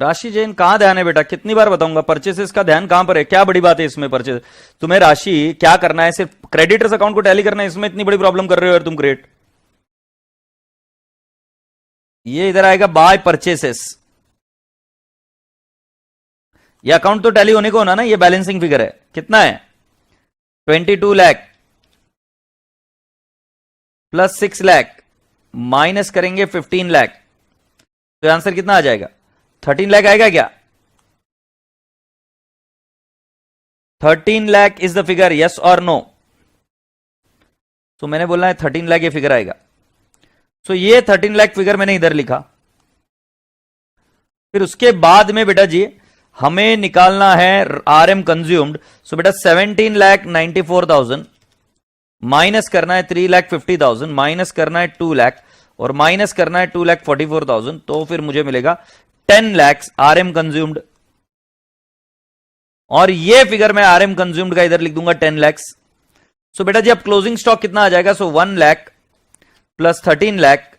राशि जैन कहां ध्यान है बेटा, कितनी बार बताऊंगा, परचेसेस का ध्यान कहां पर है, क्या बड़ी बात है इसमें परचेस, तुम्हें राशि क्या करना है, सिर्फ क्रेडिटर्स अकाउंट को टैली करना है, इसमें इतनी बड़ी प्रॉब्लम कर रहे हो यार तुम क्रिएट। ये इधर आएगा बाय परचेसेस, ये अकाउंट तो टैली होने को होना ना, ये बैलेंसिंग फिगर है, कितना है 22 लाख प्लस 6 लाख माइनस करेंगे 15 लाख, तो आंसर कितना आ जाएगा 13 लाख आएगा क्या, 13 lakh is the figure, yes और नो। तो मैंने बोलना है 13 लाख ये फिगर आएगा, सो ये 13 लाख फिगर मैंने इधर लिखा। फिर उसके बाद में बेटा जी हमें निकालना है RM कंज्यूम्ड, सो बेटा 17,94,000 माइनस करना है 3,50,000 माइनस करना है 2 लाख और माइनस करना है 2,44,000, तो फिर मुझे मिलेगा 10 लाख RM कंज्यूम्ड, और ये फिगर मैं RM कंज्यूम्ड का इधर लिख दूंगा 10 लाख। सो बेटा जी अब क्लोजिंग स्टॉक कितना आ जाएगा, सो 1 लाख प्लस 13 लाख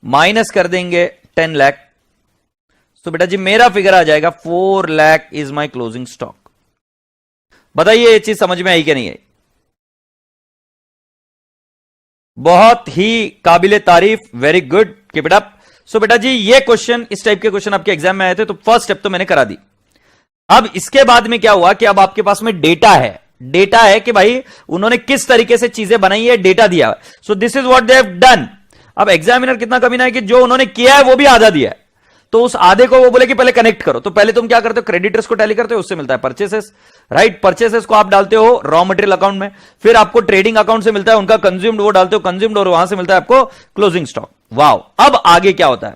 माइनस कर देंगे 10 लाख, तो बेटा जी मेरा फिगर आ जाएगा 4 lakh is my closing stock. बताइए ये चीज समझ में आई कि नहीं आई, बहुत ही काबिले तारीफ, very good, keep it up. So बेटा जी ये क्वेश्चन, इस टाइप के क्वेश्चन आपके एग्जाम में आए थे, तो फर्स्ट स्टेप तो मैंने करा दी। अब इसके बाद में क्या हुआ कि अब आपके पास में डेटा है, डेटा है कि भाई उन्होंने किस तरीके से चीजें बनाई है, डेटा दिया है, so this is what they have done. अब एग्जामिनर कितना कमीना है कि जो उन्होंने किया है वो भी आधा दिया है, तो उस आधे को वो बोले कि पहले कनेक्ट करो, तो पहले तुम क्या करते हो, क्रेडिटर्स को टैली करते हो, उससे मिलता है परचेसेस, राइट, परचेसेस को आप डालते हो रॉ मटेरियल अकाउंट में, फिर आपको ट्रेडिंग अकाउंट से मिलता है उनका कंज्यूम्ड, वो डालते हो कंज्यूम्ड, और वहां से मिलता है आपको क्लोजिंग स्टॉक। वाओ, अब आगे क्या होता है,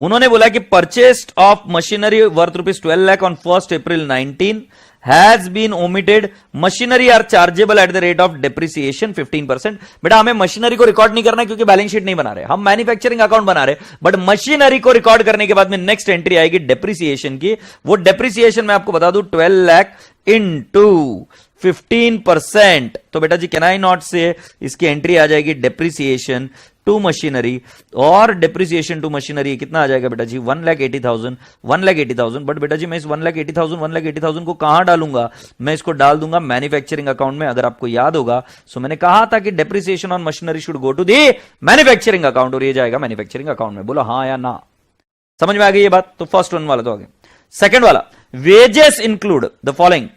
उन्होंने बोला कि purchased of machinery worth ₹12 lakh on 1 April 19 has been omitted, machinery are chargeable at the rate of depreciation 15%। बेटा हमें मशीनरी को रिकॉर्ड नहीं करना है क्योंकि बैलेंस शीट नहीं बना रहे, हम मैन्युफैक्चरिंग अकाउंट बना रहे, बट मशीनरी को रिकॉर्ड करने के बाद में नेक्स्ट एंट्री आएगी डेप्रिसिएशन की। वो डेप्रिसिएशन मैं आपको बता दूं 12 लाख इंटू 15%, तो बेटा जी कैन आई नॉट से इसकी एंट्री आ जाएगी डेप्रिसिएशन टू मशीनरी, और डेप्रिसिएशन टू मशीनरी कितना आ जाएगा बेटा जी 1,80,000। बट बेटा जी मैं इस 1,80,000 को कहां डालूंगा, मैं इसको डाल दूंगा मैन्युफैक्चरिंग अकाउंट में। अगर आपको याद होगा सो मैंने कहा था कि depreciation on machinery should go to the manufacturing account, और ये जाएगा मैन्युफैक्चरिंग अकाउंट में। बोलो हाँ या ना, समझ में आ गई ये बात। तो फर्स्ट वन वाला तो आ गया। सेकंड वाला, wages include the following,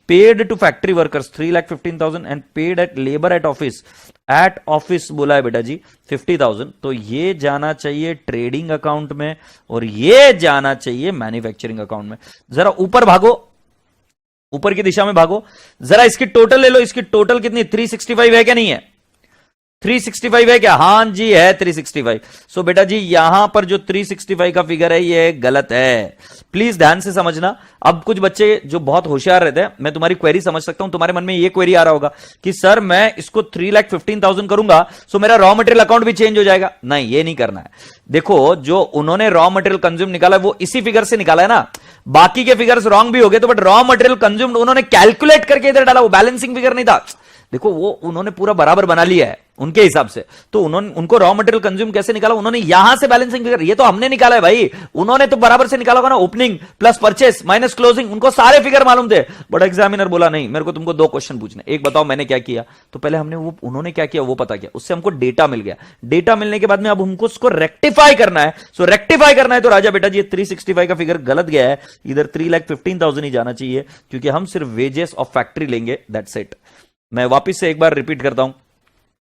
paid to factory workers 3,15,000 and paid at labour at office बोला है बेटा जी 50,000, तो ये जाना चाहिए ट्रेडिंग अकाउंट में और ये जाना चाहिए मैन्युफैक्चरिंग अकाउंट में। जरा ऊपर भागो, ऊपर की दिशा में भागो, जरा इसकी टोटल ले लो, इसकी टोटल कितनी 365 है क्या, नहीं है 365 है क्या, हाँ जी है 365। सो बेटा जी यहां पर जो 365 का फिगर है ये गलत है, प्लीज ध्यान से समझना। अब कुछ बच्चे जो बहुत होशियार रहते हैं, मैं तुम्हारी क्वेरी समझ सकता हूं, तुम्हारे मन में ये क्वेरी आ रहा होगा कि सर मैं इसको 3,15,000 करूंगा सो मेरा रॉ मटेरियल अकाउंट भी चेंज हो जाएगा। नहीं, ये नहीं करना है। देखो जो उन्होंने रॉ मटेरियल कंज्यूम निकाला वो इसी फिगर से निकाला है ना, बाकी के फिगर्स रॉन्ग भी हो गए तो, बट रॉ मटेरियल कंज्यूम्ड उन्होंने कैलकुलेट करके इधर डाला, वो बैलेंसिंग फिगर नहीं था। देखो वो उन्होंने पूरा बराबर बना लिया है उनके हिसाब से, तो उन्होंने उनको रॉ मटेरियल कंज्यूम कैसे निकाला, उन्होंने यहां से बैलेंसिंग फिगर, ये तो हमने निकाला है भाई, उन्होंने तो बराबर से निकाला होगा ना, opening plus purchase minus closing, उनको सारे फिगर मालूम थे। बट एग्जामिनर बोला नहीं, मेरे को तुमको 2 क्वेश्चन पूछने, एक बताओ मैंने क्या किया, तो पहले हमने वो उन्होंने क्या किया वो पता किया, उससे हमको डेटा मिल गया, डेटा मिलने के बाद में अब हमको उसको रेक्टिफाई करना है। सो रेक्टिफाई करना है तो राजा बेटा जी 365 का फिगर गलत गया है, इधर 3,15,000 ही जाना चाहिए, क्योंकि हम सिर्फ वेजेस ऑफ फैक्ट्री लेंगे, दैट्स इट। मैं वापस से एक बार रिपीट करता हूं,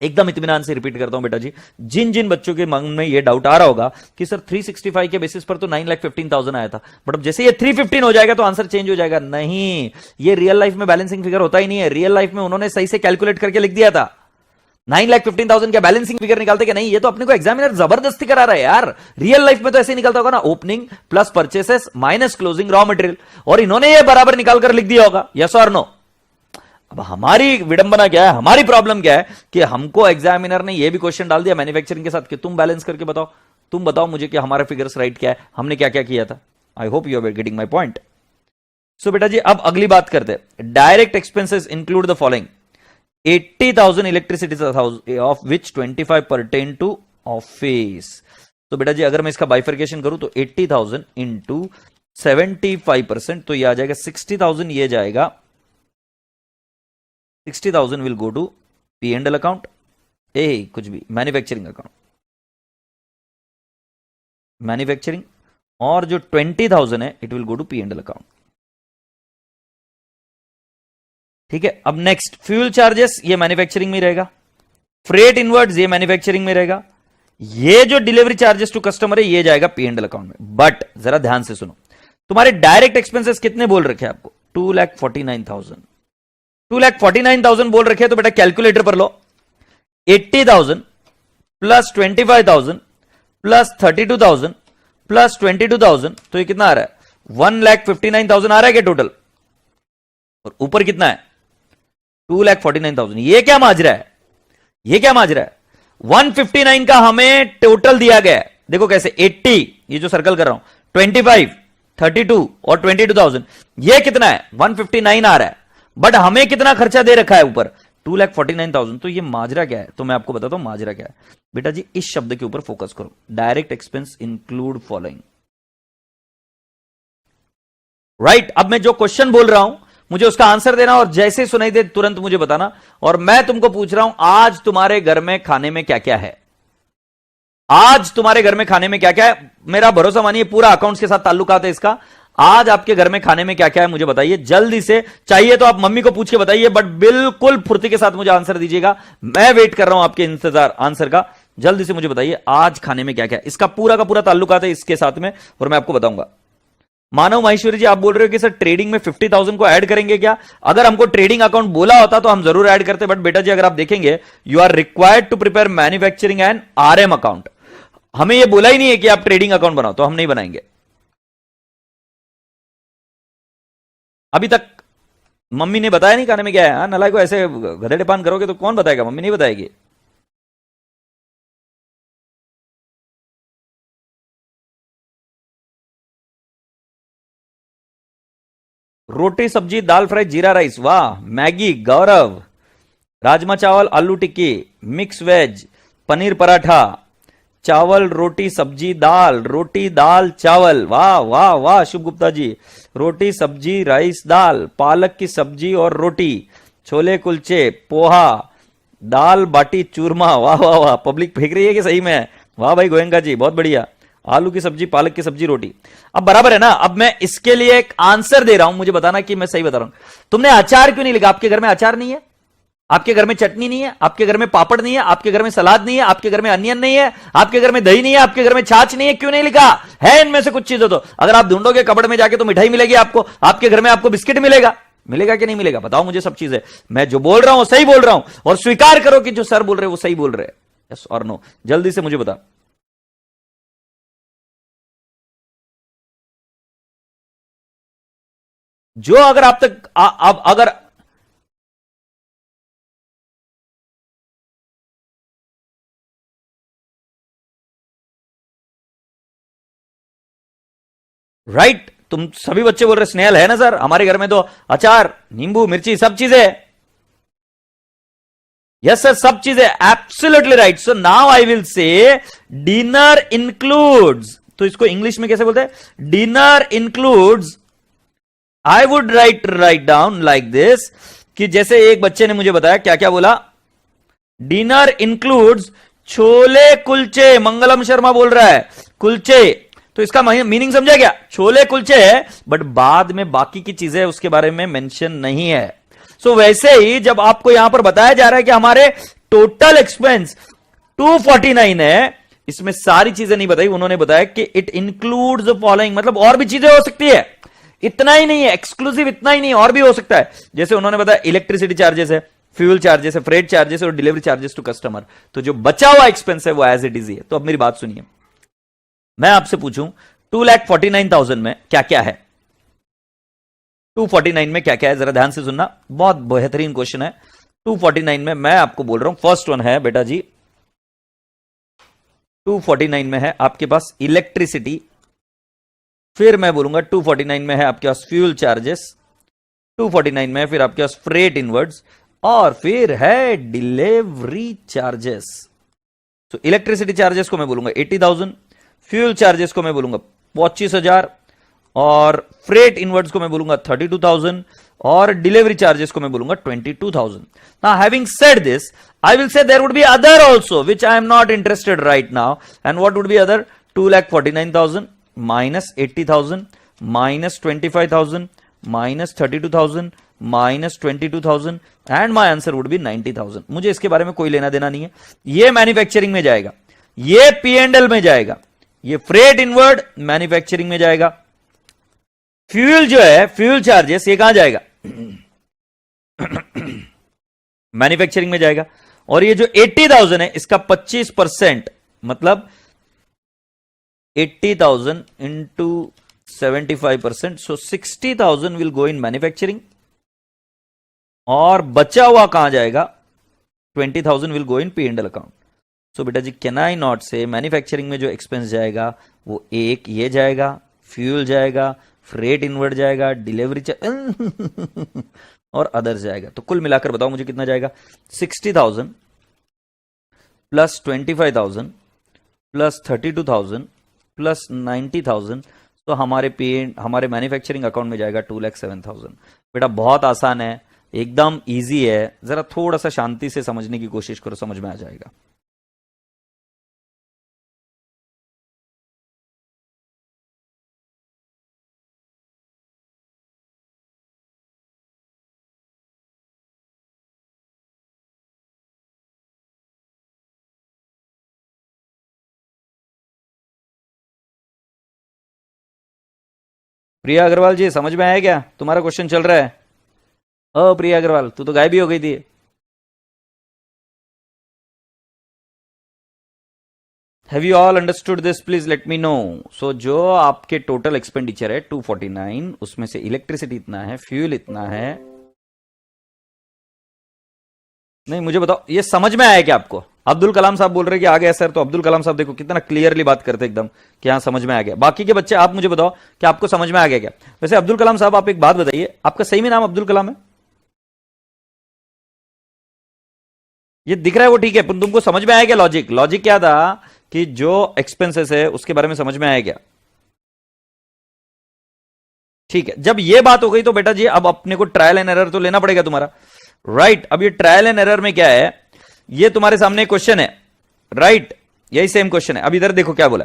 एकदम इत्मीनान से रिपीट करता हूं बेटा जी, जिन जिन बच्चों के मन में ये डाउट आ रहा होगा कि सर 365 के बेसिस पर तो 9,15,000 आया था, बट अब जैसे ये 315 हो जाएगा तो आंसर चेंज हो जाएगा, नहीं, ये रियल लाइफ में बैलेंसिंग फिगर होता ही नहीं है। रियल लाइफ में उन्होंने सही से कैलकुलेट करके लिख दिया था 9,15,000 का बैलेंसिंग फिगर निकालते कि नहीं, ये तो अपने को एग्जामिनर जबरदस्ती करा रहा है यार। रियल लाइफ में तो ऐसे निकलता होगा ना, opening plus purchases minus closing raw material, और इन्होंने ये बराबर निकालकर लिख दिया होगा, यस और नो। अब हमारी विडंबना क्या है, हमारी प्रॉब्लम क्या है कि हमको एग्जामिनर ने यह भी क्वेश्चन डाल दिया मैन्युफैक्चरिंग के साथ कि तुम बैलेंस करके बताओ, तुम बताओ मुझे कि हमारे फिगर्स राइट क्या है, हमने क्या क्या किया था। I hope you are getting my point. So बेटा जी अब अगली बात करते हैं, direct expenses include the following, 80,000 electricity of which 25 pertain to office. तो बेटा जी अगर मैं इसका बाइफर्केशन करूं तो 80,000 इंटू 75%, तो ये आ जाएगा 60,000, ये जाएगा 60,000 will go to P and L account, कुछ भी मैन्युफैक्चरिंग अकाउंट, मैन्युफैक्चरिंग, और जो 20,000 है it will go to P and L account. ठीक है, अब नेक्स्ट फ्यूल चार्जेस, ये मैन्युफैक्चरिंग में रहेगा, फ्रेट इनवर्ड्स ये मैन्युफैक्चरिंग में रहेगा, ये जो डिलीवरी चार्जेस टू कस्टमर है ये जाएगा पी एंड एल अकाउंट में। बट जरा ध्यान से सुनो, तुम्हारे डायरेक्ट एक्सपेंसेस कितने बोल रखे हैं आपको? 2,49,000, 2,49,000 बोल रखे हैं, तो बेटा कैलकुलेटर पर लो, 80,000 प्लस 25,000 प्लस 32,000 प्लस 22,000, तो ये कितना आ रहा है? 1,59,000 आ रहा है क्या टोटल? और ऊपर कितना है? 2,49,000। ये क्या माजरा है? ये क्या माजरा है? 159 का हमें टोटल दिया गया है, देखो कैसे, 80, ये जो सर्कल कर रहा हूं, 25, 32 और 22,000, ये कितना है? 159 आ रहा है, बट हमें कितना खर्चा दे रखा है ऊपर? 2,49,000। तो ये माजरा क्या है? तो मैं आपको बताता हूं माजरा क्या है। बेटा जी इस शब्द के ऊपर फोकस करो, direct expense include following. Right, अब मैं जो क्वेश्चन बोल रहा हूं मुझे उसका आंसर देना, और जैसे सुनाई दे तुरंत मुझे बताना। और मैं तुमको पूछ रहा हूं आज तुम्हारे घर में खाने में क्या क्या है? आज तुम्हारे घर में खाने में क्या क्या है? मेरा भरोसा मानिए पूरा अकाउंट्स के साथ ताल्लुकात है इसका। आज आपके घर में खाने में क्या क्या है मुझे बताइए जल्दी से। चाहिए तो आप मम्मी को पूछ के बताइए, बट बिल्कुल फुर्ती के साथ मुझे आंसर दीजिएगा। मैं वेट कर रहा हूं आपके इंतजार आंसर का। जल्दी से मुझे बताइए आज खाने में क्या क्या है। इसका पूरा का पूरा ताल्लुकात है इसके साथ में, और मैं आपको बताऊंगा। मानव माहेश्वरी जी आप बोल रहे हो कि सर ट्रेडिंग में 50,000 को ऐड करेंगे क्या? अगर हमको ट्रेडिंग अकाउंट बोला होता तो हम जरूर ऐड करते, बट बेटा जी अगर आप देखेंगे you are required to prepare manufacturing and RM account. हमें यह बोला ही नहीं है कि आप ट्रेडिंग अकाउंट बनाओ, तो हम नहीं बनाएंगे। अभी तक मम्मी ने बताया नहीं खाने में क्या है। नलायक को ऐसे गधेड़े पान करोगे तो कौन बताएगा? मम्मी नहीं बताएगी। रोटी सब्जी दाल फ्राई जीरा राइस, वाह। मैगी गौरव, राजमा चावल आलू टिक्की, मिक्स वेज, पनीर पराठा, चावल रोटी सब्जी दाल, रोटी दाल चावल, वाह वाह वाह। शुभ गुप्ता जी, रोटी सब्जी राइस दाल, पालक की सब्जी और रोटी, छोले कुलचे, पोहा, दाल बाटी चूरमा, वाह वाह वाह। पब्लिक फेंक रही है कि सही में है? वाह भाई गोयंका जी बहुत बढ़िया। आलू की सब्जी, पालक की सब्जी, रोटी। अब बराबर है ना? अब मैं इसके लिए एक आंसर दे रहा हूं, मुझे बताना कि मैं सही बता रहा हूं। तुमने अचार क्यों नहीं लिखा? आपके घर में अचार नहीं है? आपके घर में चटनी नहीं है? आपके घर में पापड़ नहीं है? आपके घर में सलाद नहीं है? आपके घर में अनियन नहीं है? आपके घर में दही नहीं है? आपके घर में छाछ नहीं है? क्यों नहीं लिखा है? इनमें से कुछ चीजें तो अगर आप ढूंढोगे कपड़ में जाके तो मिठाई मिलेगी आपको, आपके घर में आपको बिस्किट मिलेगा। मिलेगा कि नहीं मिलेगा? बताओ मुझे सब चीजें। मैं जो बोल रहा हूं सही बोल रहा हूं, और स्वीकार करो कि जो सर बोल रहे हैं वो सही बोल रहे हैं। यस और नो? जल्दी से मुझे बता। जो अगर आप तक अगर राइट, तुम सभी बच्चे बोल रहे स्नेहल है ना सर, हमारे घर में तो अचार नींबू मिर्ची सब चीजें। यस सर सब चीजें, absolutely right. So now I will say dinner includes, तो इसको इंग्लिश में कैसे बोलते हैं? Dinner includes, I would write down like this, कि जैसे एक बच्चे ने मुझे बताया क्या क्या बोला, डिनर इंक्लूड्स छोले कुलचे। मंगलम शर्मा बोल रहा है कुलचे, तो इसका मीनिंग समझा क्या? छोले कुलचे है, बट बाद में बाकी की चीजें उसके बारे में मेंशन नहीं है। सो वैसे ही जब आपको यहां पर बताया जा रहा है कि हमारे टोटल एक्सपेंस 249 है, इसमें सारी चीजें नहीं बताई, उन्होंने बताया कि इट इंक्लूड्स द फॉलोइंग, मतलब और भी चीजें हो सकती है, इतना ही नहीं है, एक्सक्लूसिव इतना ही नहीं, और भी हो सकता है। जैसे उन्होंने बताया इलेक्ट्रिसिटी चार्जेस है, फ्यूल चार्जेस है, फ्रेट चार्जेस और डिलीवरी चार्जेस टू कस्टमर। तो जो बचा हुआ एक्सपेंस है वो एज इट इज ही है। तो अब मेरी बात सुनिए, मैं आपसे पूछूं 2,49,000 में क्या क्या है? 249 में क्या क्या है जरा ध्यान से सुनना, बहुत बेहतरीन क्वेश्चन है। 249 में मैं आपको बोल रहा हूं, फर्स्ट वन है बेटा जी 249 में है आपके पास इलेक्ट्रिसिटी, फिर मैं बोलूंगा 249 में है आपके पास फ्यूल चार्जेस, 249 में फिर आपके पास फ्रेट इनवर्ड्स, और फिर है डिलीवरी चार्जेस। तो इलेक्ट्रिसिटी चार्जेस को मैं बोलूंगा 80,000, फ्यूल चार्जेस को मैं बोलूंगा 25,000 और फ्रेट इनवर्ड्स को मैं बोलूंगा 32,000 और डिलीवरी चार्जेस को मैं बोलूंगा 22,000. Now having said this, I will say there would be other also which I am not interested right now. And what would be other? 2,49,000 minus 80,000 minus 25,000 minus 32,000 minus 22,000 and my answer would be 90,000. मुझे इसके बारे में कोई लेना देना नहीं है. ये मैन्युफैक्चरिंग में जाएगा, ये P&L में जाएगा, ये फ्रेट इनवर्ड मैन्युफैक्चरिंग में जाएगा. फ्यूल जो है, फ्यूल चार्जेस, ये कहां जाएगा? मैन्युफैक्चरिंग में जाएगा. और ये जो 80,000 है इसका 25% मतलब 80,000 into 75%, so 60,000 will go in manufacturing और बचा हुआ कहां जाएगा? 20,000 will go in P&L account. So बेटा जी can I not say manufacturing में जो एक्सपेंस जाएगा वो एक ये जाएगा, फ्यूल जाएगा, फ्रेट इनवर्ड जाएगा, डिलीवरी और अदर्स जाएगा. तो कुल मिलाकर बताओ मुझे कितना जाएगा? 60,000 प्लस 25,000 प्लस 32,000 प्लस 90,000. तो हमारे मैन्युफैक्चरिंग अकाउंट में जाएगा 2,07,000. बेटा बहुत आसान है, एकदम इजी है. जरा थोड़ा सा शांति से समझने की कोशिश करो, समझ में आ जाएगा. प्रिया अग्रवाल जी समझ में आया क्या? तुम्हारा क्वेश्चन चल रहा है? प्रिया अग्रवाल तू तो गायब ही हो गई थी. Have you all understood this? Please let me know. So जो आपके टोटल एक्सपेंडिचर है 249, उसमें से इलेक्ट्रिसिटी इतना है, फ्यूल इतना है. नहीं मुझे बताओ ये समझ में आया क्या आपको? अब्दुल कलाम साहब बोल रहे कि आ गया सर. तो अब्दुल कलाम साहब देखो कितना क्लियरली बात करते एकदम कि हाँ समझ में आ गया. बाकी के बच्चे आप मुझे बताओ कि आपको समझ में आ गया क्या? वैसे अब्दुल कलाम साहब आप एक बात बताइए, आपका सही में नाम अब्दुल कलाम है? ये दिख रहा है वो ठीक है, पर तुमको समझ में आया क्या लॉजिक? लॉजिक क्या था कि जो एक्सपेंसेस है उसके बारे में समझ में आया क्या? ठीक है, जब ये बात हो गई तो बेटा जी अब अपने को ट्रायल एंड एरर तो लेना पड़ेगा तुम्हारा. राइट अब ये ट्रायल एंड एरर में क्या है? ये तुम्हारे सामने क्वेश्चन है. राइट यही सेम क्वेश्चन है. अब इधर देखो क्या बोला.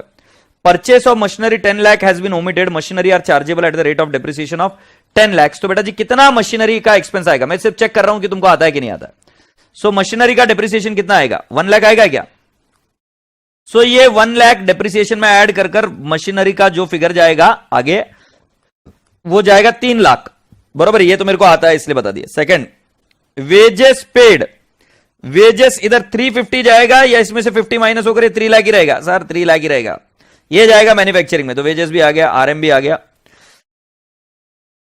Purchase of machinery 10 lakh has been omitted. Machinery are chargeable at the rate of depreciation of 10 lakh. तो बेटा जी कितना मशीनरी का एक्सपेंस आएगा? मैं सिर्फ चेक कर रहा हूं कि तुमको आता है कि नहीं आता है. सो मशीनरी का डेप्रिसिएशन कितना आएगा? 1 लाख आएगा क्या? सो ये 1 लाख डेप्रिसिएशन में ऐड कर मशीनरी का जो फिगर जाएगा आगे वो जाएगा 3 लाख. बरोबर, ये तो मेरे को आता है इसलिए बता दिया. Second, wages paid. वेजेस इधर 350 जाएगा या इसमें से 50 माइनस होकर 3 लाख ही रहेगा? सर 3 लाख ही रहेगा. ये जाएगा मैन्युफैक्चरिंग में, तो वेजेस भी आ गया, आरएम भी आ गया.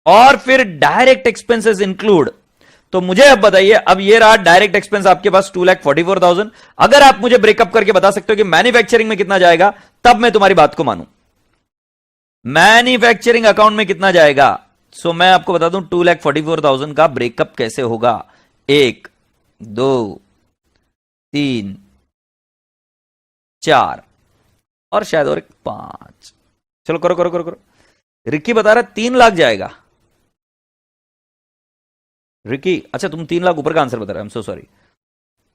और फिर डायरेक्ट एक्सपेंसेस इंक्लूड. तो मुझे अब बताइए, अब ये रहा डायरेक्ट एक्सपेंस आपके पास 2,44,000. अगर आप मुझे ब्रेकअप करके बता सकते हो कि मैन्युफैक्चरिंग में कितना जाएगा तब मैं तुम्हारी बात को मानूं. मैन्युफैक्चरिंग अकाउंट में कितना जाएगा? सो मैं आपको बता दूं 2,44,000 का ब्रेकअप कैसे होगा. 1 2 3 4 और शायद और 5. चलो करो करो करो करो. रिकी बता रहा 3 लाख जाएगा. रिकी अच्छा तुम 3 लाख ऊपर का आंसर बता रहे. आई एम सो सॉरी.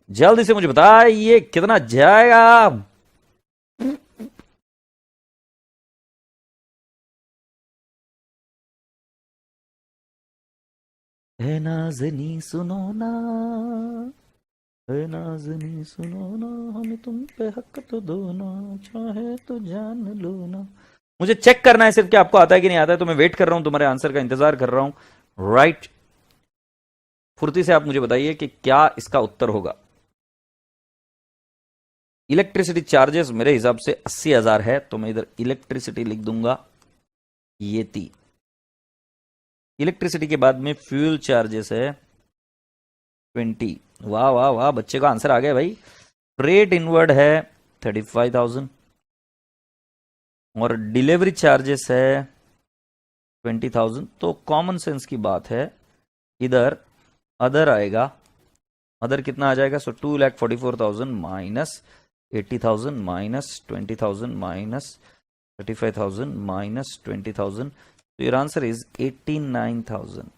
जल्दी से मुझे बता ये कितना जाएगा. है नाज़नी सुनो ना, है नाज़नी सुनो ना, हमें तुम पे हक तो दो ना, चाहे तो जान लो ना. मुझे चेक करना है सिर्फ कि आपको आता है कि नहीं आता है. तो मैं वेट कर रहा हूं, तुम्हारे आंसर का इंतजार कर रहा हूं. राइट फुर्ती से आप मुझे बताइए कि क्या इसका उत्तर होगा. इलेक्ट्रिसिटी चार्जेस मेरे हिसाब से 80,000 है, तो मैं इधर इलेक्ट्रिसिटी लिख दूंगा ये थी. इलेक्ट्रिसिटी के बाद में फ्यूल चार्जेस है 20. वाह वाह वाह, बच्चे का आंसर आ गया भाई. फ्रेट इनवर्ड है 35,000 और डिलीवरी चार्जेस है 20,000. तो कॉमन सेंस की बात है, इधर अदर आएगा. अदर कितना आ जाएगा? सो 2,44,000 minus 80,000 minus 20,000 minus 35,000 minus 20,000. So your answer is 89,000.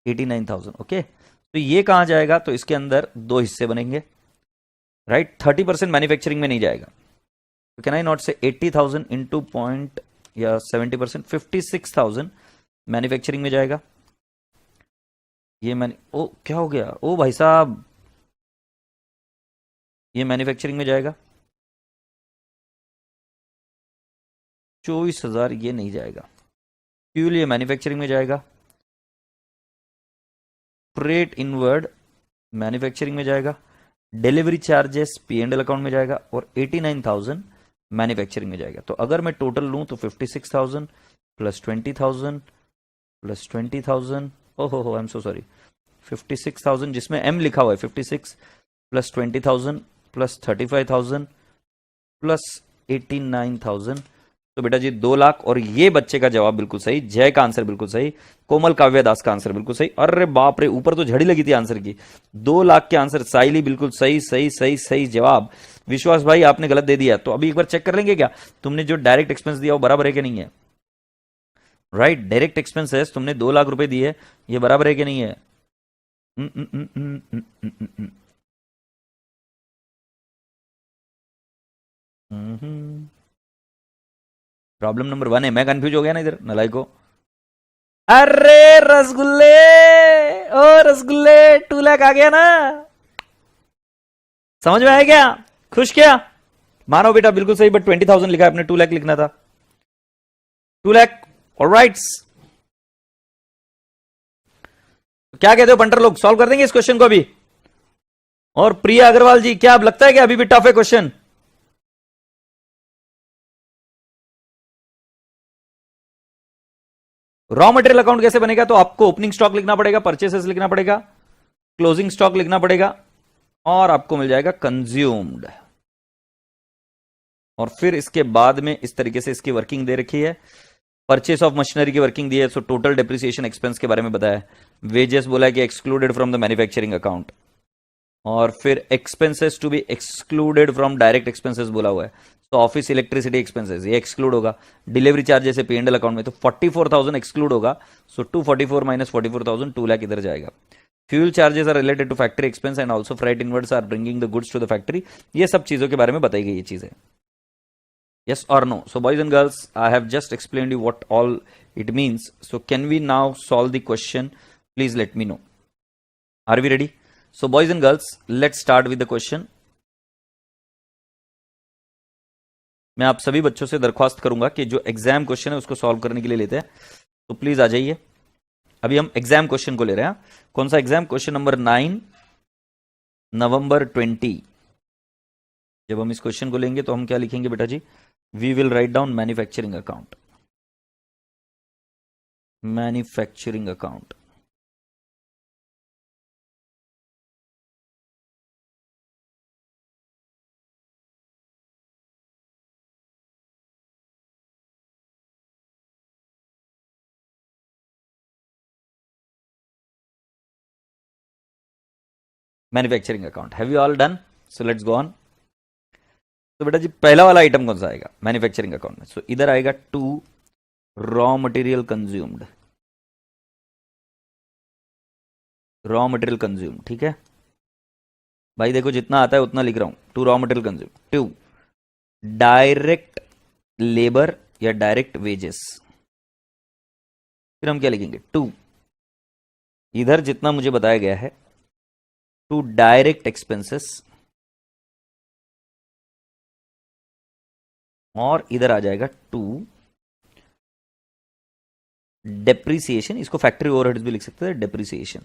89,000. Okay, तो ये कहां जाएगा? तो इसके अंदर दो हिस्से बनेंगे, राइट? 30% मैन्युफैक्चरिंग में नहीं जाएगा. तो कैन आई नॉट से 80,000 इंटू पॉइंट या 70%? 56,000 मैन्युफैक्चरिंग में जाएगा. ये ओ क्या हो गया? ओ भाई साहब, ये मैन्युफैक्चरिंग में जाएगा. 24,000 ये नहीं जाएगा. फ्यूल ये मैन्युफैक्चरिंग में जाएगा. फ्रेट इनवर्ड मैन्युफैक्चरिंग में जाएगा. डिलीवरी चार्जेस P&L अकाउंट में जाएगा. और 89,000 मैन्युफैक्चरिंग में जाएगा. तो अगर मैं टोटल लूं तो 56,000 प्लस 20,000 प्लस 20,000, ओहो आई एम सो सॉरी, 56,000 जिसमें M लिखा हुआ है, 56 प्लस 20,000 प्लस 35,000 प्लस 89,000. तो बेटा जी 2 लाख. और ये बच्चे का जवाब बिल्कुल सही, जय का आंसर बिल्कुल सही, कोमल काव्य दास का आंसर बिल्कुल सही. अरे बाप रे, ऊपर तो झड़ी लगी थी आंसर की. 2 लाख के आंसर साइली बिल्कुल सही सही सही सही जवाब. विश्वास भाई आपने गलत दे दिया. तो अभी एक बार चेक कर लेंगे क्या तुमने जो डायरेक्ट एक्सपेंस दिया वो बराबर है कि नहीं है? राइट, डायरेक्ट एक्सपेंसेस तुमने 2 लाख रुपए दिए, ये बराबर है कि नहीं है? प्रॉब्लम नंबर 1 है. मैं कंफ्यूज हो गया ना इधर, नलायको. अरे रसगुल्ले, ओ रसगुल्ले, 2 लाख आ गया ना? समझ में आया क्या? खुश क्या? मानो बेटा बिल्कुल सही, बट 20,000 लिखा है आपने, 2 लाख लिखना था. 2 लाख. ऑलराइट, क्या कहते हो पंटर लोग, सॉल्व कर देंगे इस क्वेश्चन को अभी? और प्रिया अग्रवाल जी, क्या अब लगता है कि अभी भी टफ है क्वेश्चन? रॉ मटेरियल अकाउंट कैसे बनेगा? तो आपको ओपनिंग स्टॉक लिखना पड़ेगा, परचेसेस लिखना पड़ेगा, क्लोजिंग स्टॉक लिखना पड़ेगा, और आपको मिल जाएगा कंज्यूम्ड. और फिर इसके बाद में इस तरीके से इसकी वर्किंग दे रखी है. परचेस ऑफ मशीनरी की वर्किंग दी है. सो टोटल डेप्रिसिएशन एक्सपेंस के बारे में बताया. वेजेस बोला है कि excluded from the manufacturing account. और फिर expenses to be excluded from direct expenses बोला हुआ है. तो ऑफिस इलेक्ट्रिसिटी एक्सपेंसेस ये एक्सक्लूड होगा. डिलीवरी चार्जेस है P&L अकाउंट में, तो 44,000 एक्सक्लूड होगा. सो 244 माइनस 44,000, 2 लाख इधर जाएगा. Fuel charges are related to factory expense and also freight inwards are bringing the goods to the factory. ये सब चीजों के बारे में बताई गई ये चीजें. Yes or no? So boys and girls, I have just explained you what all it means. So can we now solve the question? Please let me know. Are we ready? So boys and girls, let's start with the question. मैं आप सभी बच्चों से दरख्वास्त करूंगा कि जो exam question है उसको सॉल्व करने के लिए लेते हैं, तो प्लीज आ जाइए. अभी हम एग्जाम क्वेश्चन को ले रहे हैं. कौन सा एग्जाम? क्वेश्चन नंबर 9 नवंबर 20. जब हम इस क्वेश्चन को लेंगे तो हम क्या लिखेंगे बेटा जी? We will write down manufacturing account. Manufacturing account. Manufacturing account. Have you all done? So let's go on. तो बेटा जी पहला वाला आइटम कौन सा आएगा मैन्युफैक्चरिंग अकाउंट में? सो इधर आएगा to raw material consumed. Raw material consume, ठीक है भाई? देखो जितना आता है उतना लिख रहा हूं. To raw material consume. 2 direct labour या डायरेक्ट वेजेस. फिर हम क्या लिखेंगे? 2 इधर जितना मुझे बताया गया है, 2 डायरेक्ट एक्सपेंसेस, और इधर आ जाएगा 2 डेप्रिसिएशन. इसको फैक्ट्री ओवरहेड्स भी लिख सकते हैं, डेप्रिसिएशन.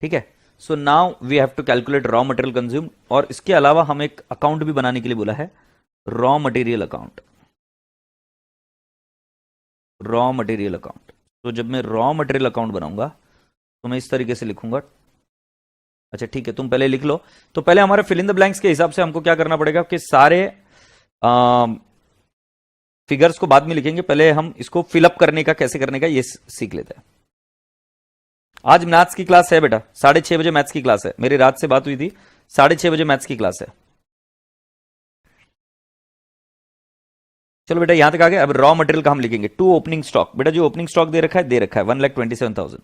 ठीक है. So now we have to calculate raw material consume. और इसके अलावा हम एक अकाउंट भी बनाने के लिए बोला है, raw material account. Raw material account. तो जब मैं रॉ मटेरियल अकाउंट बनाऊंगा तो मैं इस तरीके से लिखूंगा. अच्छा ठीक है, तुम पहले लिख लो. तो पहले हमारे फिल इन द ब्लैंक्स के हिसाब से हमको क्या करना पड़ेगा कि सारे फिगर्स को बाद में लिखेंगे. पहले हम इसको फिलअप करने का, कैसे करने का, ये सीख लेते हैं. आज मैथ्स की क्लास है बेटा, 6:30 बजे मैथ्स की क्लास है. मेरी रात से बात हुई थी, 6:30 बजे मैथ्स की क्लास है। चलो बेटा यहां तक आ गए। अब रॉ मटेरियल का हम लिखेंगे। टू ओपनिंग स्टॉक, बेटा जो ओपनिंग स्टॉक दे रखा है 1,27,000।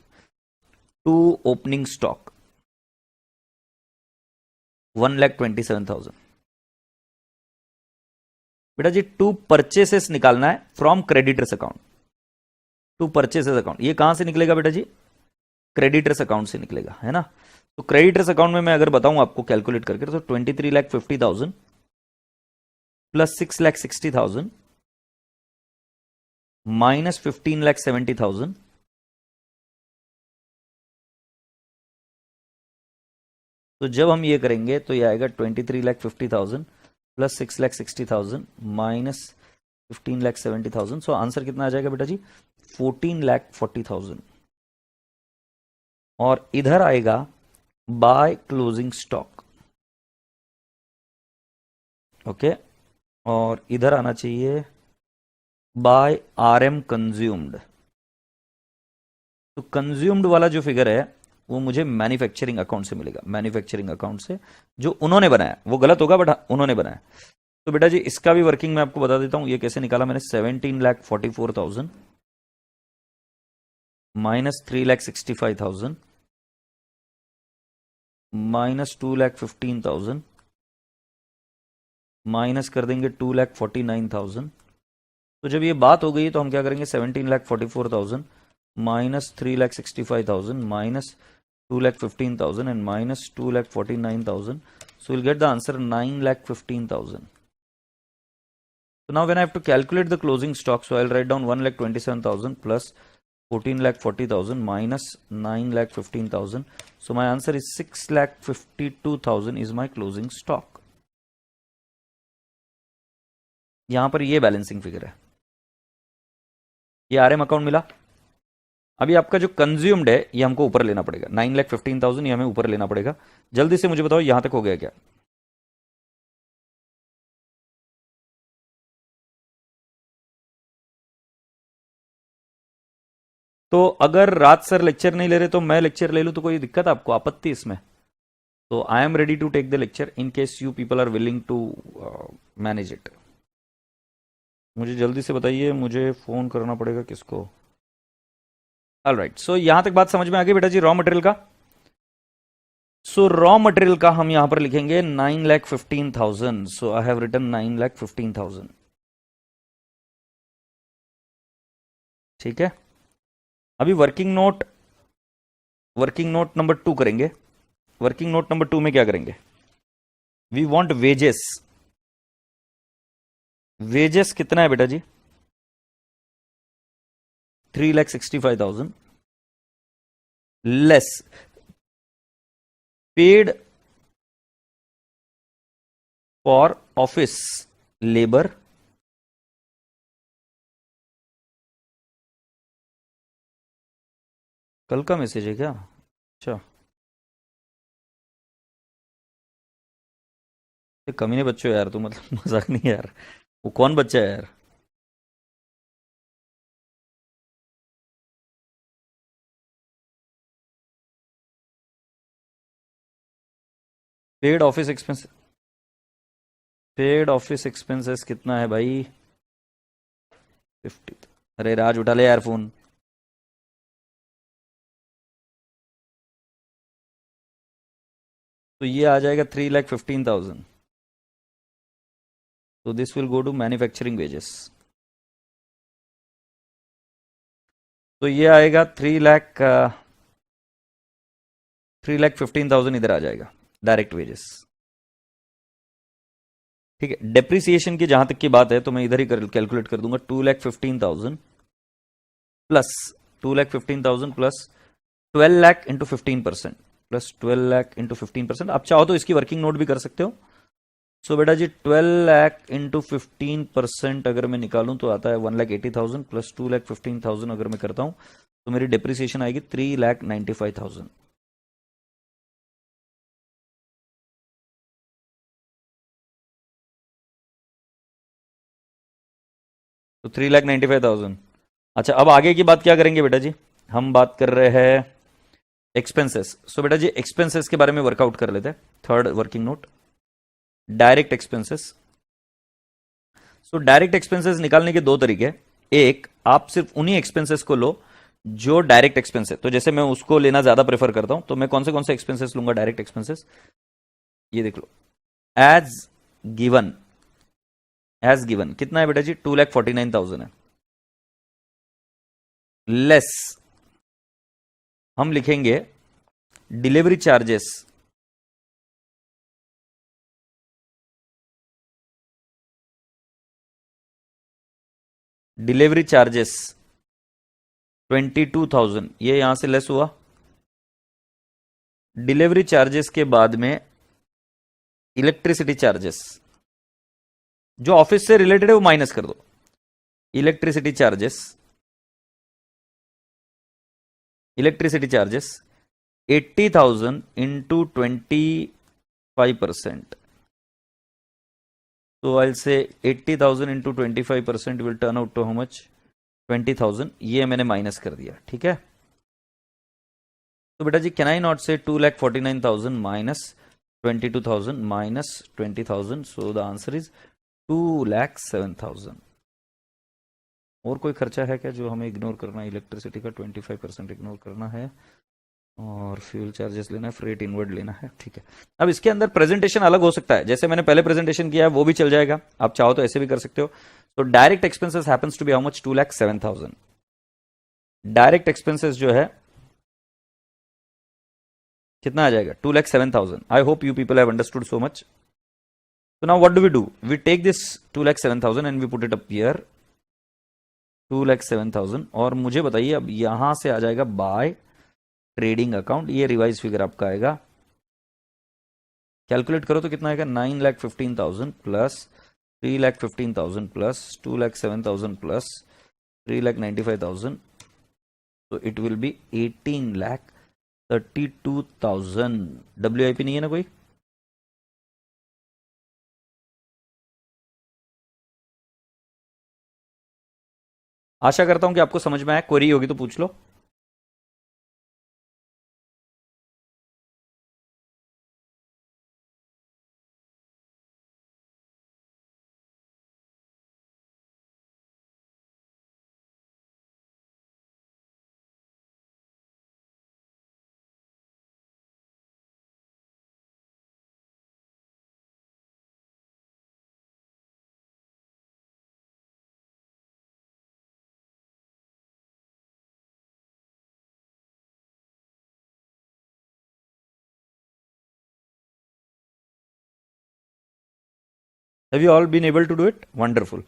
To opening stock 1,27,000। बेटा जी टू परचेसेस निकालना है from creditors account. To purchases account ये कहां से निकलेगा बेटा जी? क्रेडिटर्स अकाउंट से निकलेगा, है ना। तो क्रेडिटर्स अकाउंट में मैं अगर बताऊं आपको कैलकुलेट करके, तो 23,50,000 प्लस 6,60,000 माइनस 15,70,000 तो जब हम ये करेंगे तो ये आएगा 23,50,000 प्लस 6,60,000 माइनस 15,70,000। सो आंसर कितना आ जाएगा बेटा जी? 14,40,000। और इधर आएगा बाय क्लोजिंग स्टॉक, ओके। और इधर आना चाहिए बाय आरएम कंज्यूम्ड। तो कंज्यूम्ड वाला जो फिगर है वो मुझे मैन्युफैक्चरिंग अकाउंट से मिलेगा। मैन्युफैक्चरिंग अकाउंट से जो उन्होंने बनाया, वो गलत होगा बट उन्होंने बनाया। तो बेटा जी इसका भी वर्किंग मैं आपको बता देता हूं। ये कैसे निकाला मैंने? 17,44,000 माइनस 3,65,000 माइनस 2,15,000 माइनस कर देंगे 2,49,000। तो जब ये बात हो गई तो हम क्या करेंगे? 17,44,000 minus 3,65,000 minus 2,15,000 and minus 2,49,000. So we'll get the answer 9,15,000. So now when I have to calculate the closing stock, so I'll write down 1,27,000 plus 14,40,000 minus 9,15,000. So my answer is 6,52,000 is my closing stock. यहां पर ये balancing figure है, ये RM account मिला। अभी आपका जो consumed है ये हमको ऊपर लेना पड़ेगा। 9,15,000 ये हमें ऊपर लेना पड़ेगा। जल्दी से मुझे बताओ यहां तक हो गया क्या? तो अगर रात सर लेक्चर नहीं ले रहे तो मैं लेक्चर ले लूं तो कोई दिक्कत आपको, आपत्ति इसमें? तो I am ready to take the lecture in case you people are willing to manage it. मुझे जल्दी से बताइए, मुझे फोन करना पड़ेगा किसको? ऑलराइट, सो यहां तक बात समझ में आ गई बेटा जी रॉ मटेरियल का। सो रॉ मटेरियल का हम यहां पर लिखेंगे 9,15,000। सो आई हैव रिटन 9,15,000। ठीक है। अभी वर्किंग नोट नंबर 2 करेंगे। वर्किंग नोट नंबर 2 में क्या करेंगे? We want wages. वेजेस कितना है बेटा जी? 3,65,000 less paid for office labour कल का मैसेज है क्या? अच्छा, ये कमीने बच्चों यार, तू मतलब मजाक नहीं है यार। वो कौन बच्चा है यार? Paid office expense, paid office expenses कितना है भाई? 50। अरे राज उठा ले यार फोन। तो ये आ जाएगा 3,15,000। तो this will go to manufacturing wages. तो ये आएगा 3,15,000 इधर आ जाएगा डायरेक्ट वेजेस। ठीक है। डेप्रिसिएशन की जहां तक की बात है तो मैं इधर ही कैलकुलेट कर दूंगा। 2,15,000 plus 2,15,000 plus 12 lakh into 15% plus 12 lakh into 15%। आप चाहो तो इसकी वर्किंग नोट भी कर सकते हो। सो बेटा जी 12 लाख इंटू 15% अगर मैं निकालूं तो आता है 1,80,000 प्लस 2,15,000 अगर मैं करता हूं तो मेरी डेप्रिसिएशन आएगी 3,95,000। तो 3,95,000। अच्छा अब आगे की बात क्या करेंगे बेटा जी? हम बात कर रहे हैं एक्सपेंसेस। सो बेटा जी एक्सपेंसेस के बारे में वर्कआउट कर लेते हैं। Third working note, direct expenses. So direct expenses निकालने के दो तरीके। एक, आप सिर्फ उन्हीं एक्सपेंसेस को लो जो डायरेक्ट एक्सपेंस है। तो जैसे मैं उसको लेना ज्यादा प्रेफर करता हूं, तो मैं कौन से एक्सपेंसेस लूंगा डायरेक्ट एक्सपेंसेस, ये देख लो, एज गिवन। एज गिवन कितना है बेटा जी, 2,49,000 है। लेस हम लिखेंगे डिलीवरी चार्जेस, डिलीवरी चार्जेस 22,000, ये यहां से लेस हुआ। डिलीवरी चार्जेस के बाद में इलेक्ट्रिसिटी चार्जेस, जो ऑफिस से रिलेटेड है वो माइनस कर दो। Electricity charges, electricity charges 80,000 into 25%। So I'll say 80,000 into 25% will turn out to how much? 20,000। ये मैंने माइनस कर दिया, ठीक है। तो बेटा जी कैन आई नॉट से 2,49,000 minus 22,000 minus 20,000, so the answer is 2,07,000। और कोई खर्चा है क्या जो हमें इग्नोर करना है? इलेक्ट्रिसिटी का 25% इग्नोर करना है और फ्यूल चार्जेस लेना है, फ्रेट इनवर्ड लेना है, ठीक है। अब इसके अंदर प्रेजेंटेशन अलग हो सकता है, जैसे मैंने पहले प्रेजेंटेशन किया है वो भी चल जाएगा, आप चाहो तो ऐसे भी कर सकते हो। तो direct expenses happens to be how much, 2,07,000। Direct expenses जो है कितना आ जाएगा, 2,07,000। I hope you people have understood so much. So now what do? We take this 2,07,000 and we put it up here, 2,07,000। और मुझे बताइए अब यहां से आ जाएगा बाय ट्रेडिंग अकाउंट, ये रिवाइज फिगर आपका आएगा। कैलकुलेट करो तो कितना आएगा, 9,15,000 प्लस 3,15,000 प्लस 2,07,000 प्लस 3,95,000, तो इट विल बी 18,32,000। WIP नहीं है ना कोई? आशा करता हूं कि आपको समझ में आया। क्वेरी होगी तो पूछ लो। Have you all been able to do it? Wonderful।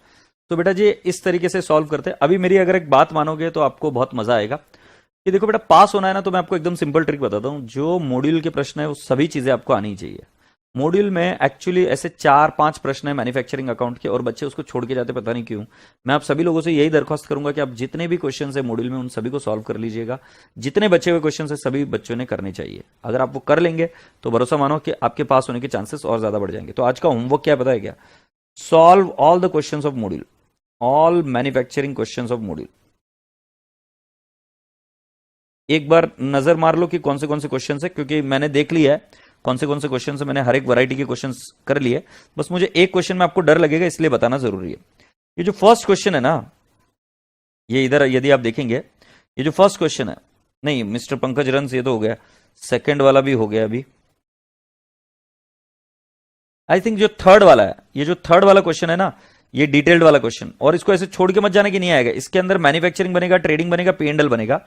तो बेटा जी इस तरीके से सॉल्व करते हैं। अभी मेरी अगर एक बात मानोगे तो आपको बहुत मजा आएगा। ये देखो बेटा, पास होना है ना, तो मैं आपको एकदम सिंपल ट्रिक बताता हूं। जो मॉड्यूल के प्रश्न है वो सभी चीजें आपको आनी चाहिए। मॉड्यूल में एक्चुअली ऐसे 4-5 प्रश्न है मैन्युफैक्चरिंग अकाउंट के, और बच्चे उसको छोड़ के जाते पता नहीं क्यों। मैं आप सभी लोगों से यही दरख्वास्त करूंगा कि आप जितने भी क्वेश्चन है मॉड्यूल में उन सभी को सॉल्व कर लीजिएगा। जितने बचे हुए क्वेश्चन है सभी बच्चों ने करने चाहिए। अगर आप वो कर लेंगे तो भरोसा मानो कि आपके पास होने के चांसेस और ज्यादा बढ़ जाएंगे। तो आज का होमवर्क क्या पता है क्या? Solve all the questions of module, all manufacturing questions of module. एक बार नजर मार लो कि कौन से क्वेश्चंस है, क्योंकि मैंने देख लिया है कौन से क्वेश्चंस है। मैंने हर एक वैरायटी के क्वेश्चंस कर लिए। बस मुझे एक क्वेश्चन में आपको डर लगेगा, इसलिए बताना जरूरी है। ये जो फर्स्ट क्वेश्चन है ना, ये इधर यदि आप देखेंगे, ये जो फर्स्ट क्वेश्चन है, नहीं मिस्टर पंकज रंस, ये तो हो गया। सेकंड वाला भी हो गया अभी। आई थिंक जो थर्ड वाला है, ये जो थर्ड वाला क्वेश्चन है ना, ये डिटेल्ड वाला क्वेश्चन, और इसको ऐसे छोड़ के मत जाने की नहीं आएगा। इसके अंदर मैन्युफैक्चरिंग बनेगा, ट्रेडिंग बनेगा, P&L बनेगा।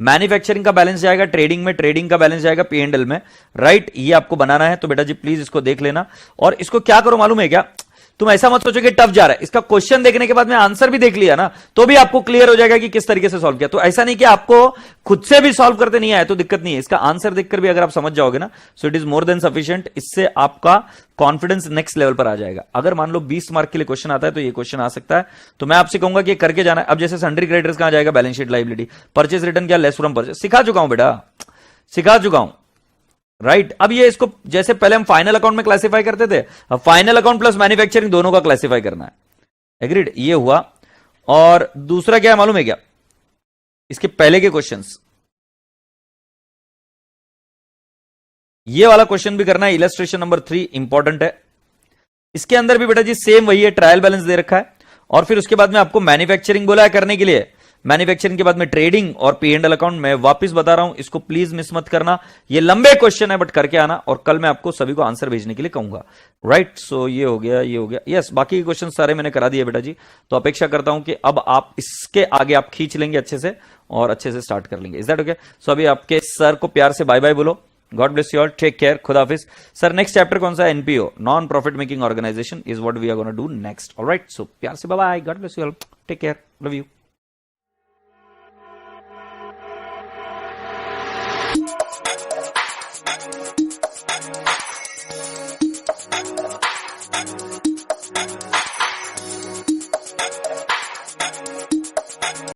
मैन्युफैक्चरिंग का बैलेंस जाएगा ट्रेडिंग में, ट्रेडिंग का बैलेंस जाएगा P&L में, राइट। ये आपको बनाना है। तो बेटा जी प्लीज इसको देख लेना। और इसको क्या करो मालूम है क्या, तुम ऐसा मत सोचो कि टफ जा रहा है। इसका क्वेश्चन देखने के बाद में आंसर भी देख लिया ना, तो भी आपको क्लियर हो जाएगा कि किस तरीके से सॉल्व किया। तो ऐसा नहीं कि आपको खुद से भी सॉल्व करते नहीं आए तो दिक्कत नहीं है। इसका आंसर देखकर भी अगर आप समझ जाओगे ना, so it is more than sufficient. इससे आपका कॉन्फिडेंस नेक्स्ट लेवल पर आ जाएगा। अगर मान लो 20 मार्क के लिए क्वेश्चन आता है तो ये क्वेश्चन आ सकता है। तो मैं आपसे कहूंगा कि करके जाना है। अब जैसे सन्ड्री क्रेडिटर्स कहां जाएगा, balance sheet liability. Purchase return क्या, लेस फ्रॉम परचेज। सिखा चुका हूं बेटा, सिखा चुका हूं, राइट। अब ये इसको जैसे पहले हम फाइनल अकाउंट में क्लासिफाई करते थे, अब फाइनल अकाउंट प्लस मैन्युफैक्चरिंग दोनों का क्लासिफाई करना है। एग्रीड, ये हुआ। और दूसरा क्या है मालूम है क्या, इसके पहले के क्वेश्चंस, ये वाला क्वेश्चन भी करना है, इलस्ट्रेशन नंबर 3 इंपॉर्टेंट है। इसके अंदर भी बेटा जी सेम वही है, ट्रायल बैलेंस दे रखा है और फिर उसके बाद में आपको मैन्युफैक्चरिंग बोला है करने के लिए। मैन्युफैक्चरिंग के बाद में ट्रेडिंग और पी एंड एल अकाउंट। मैं वापस बता रहा हूं, इसको प्लीज मिस मत करना, ये लंबे क्वेश्चन है बट करके आना, और कल मैं आपको सभी को आंसर भेजने के लिए कहूंगा। राइट, सो ये हो गया, ये हो गया, यस। बाकी के क्वेश्चन सारे मैंने करा दिए बेटा जी, तो अपेक्षा करता हूं कि अब आप इसके आगे आप खींच लेंगे अच्छे से और अच्छे से स्टार्ट कर लेंगे। Is that okay? सो अभी आपके सर को प्यार से बाय बाय बोलो। God bless you all, take care, खुदा हाफिज। सर नेक्स्ट चैप्टर कौन सा है? NPO, non profit making organisation is what we are gonna do next. Alright, so प्यार से bye bye, God bless you all, take care, love you.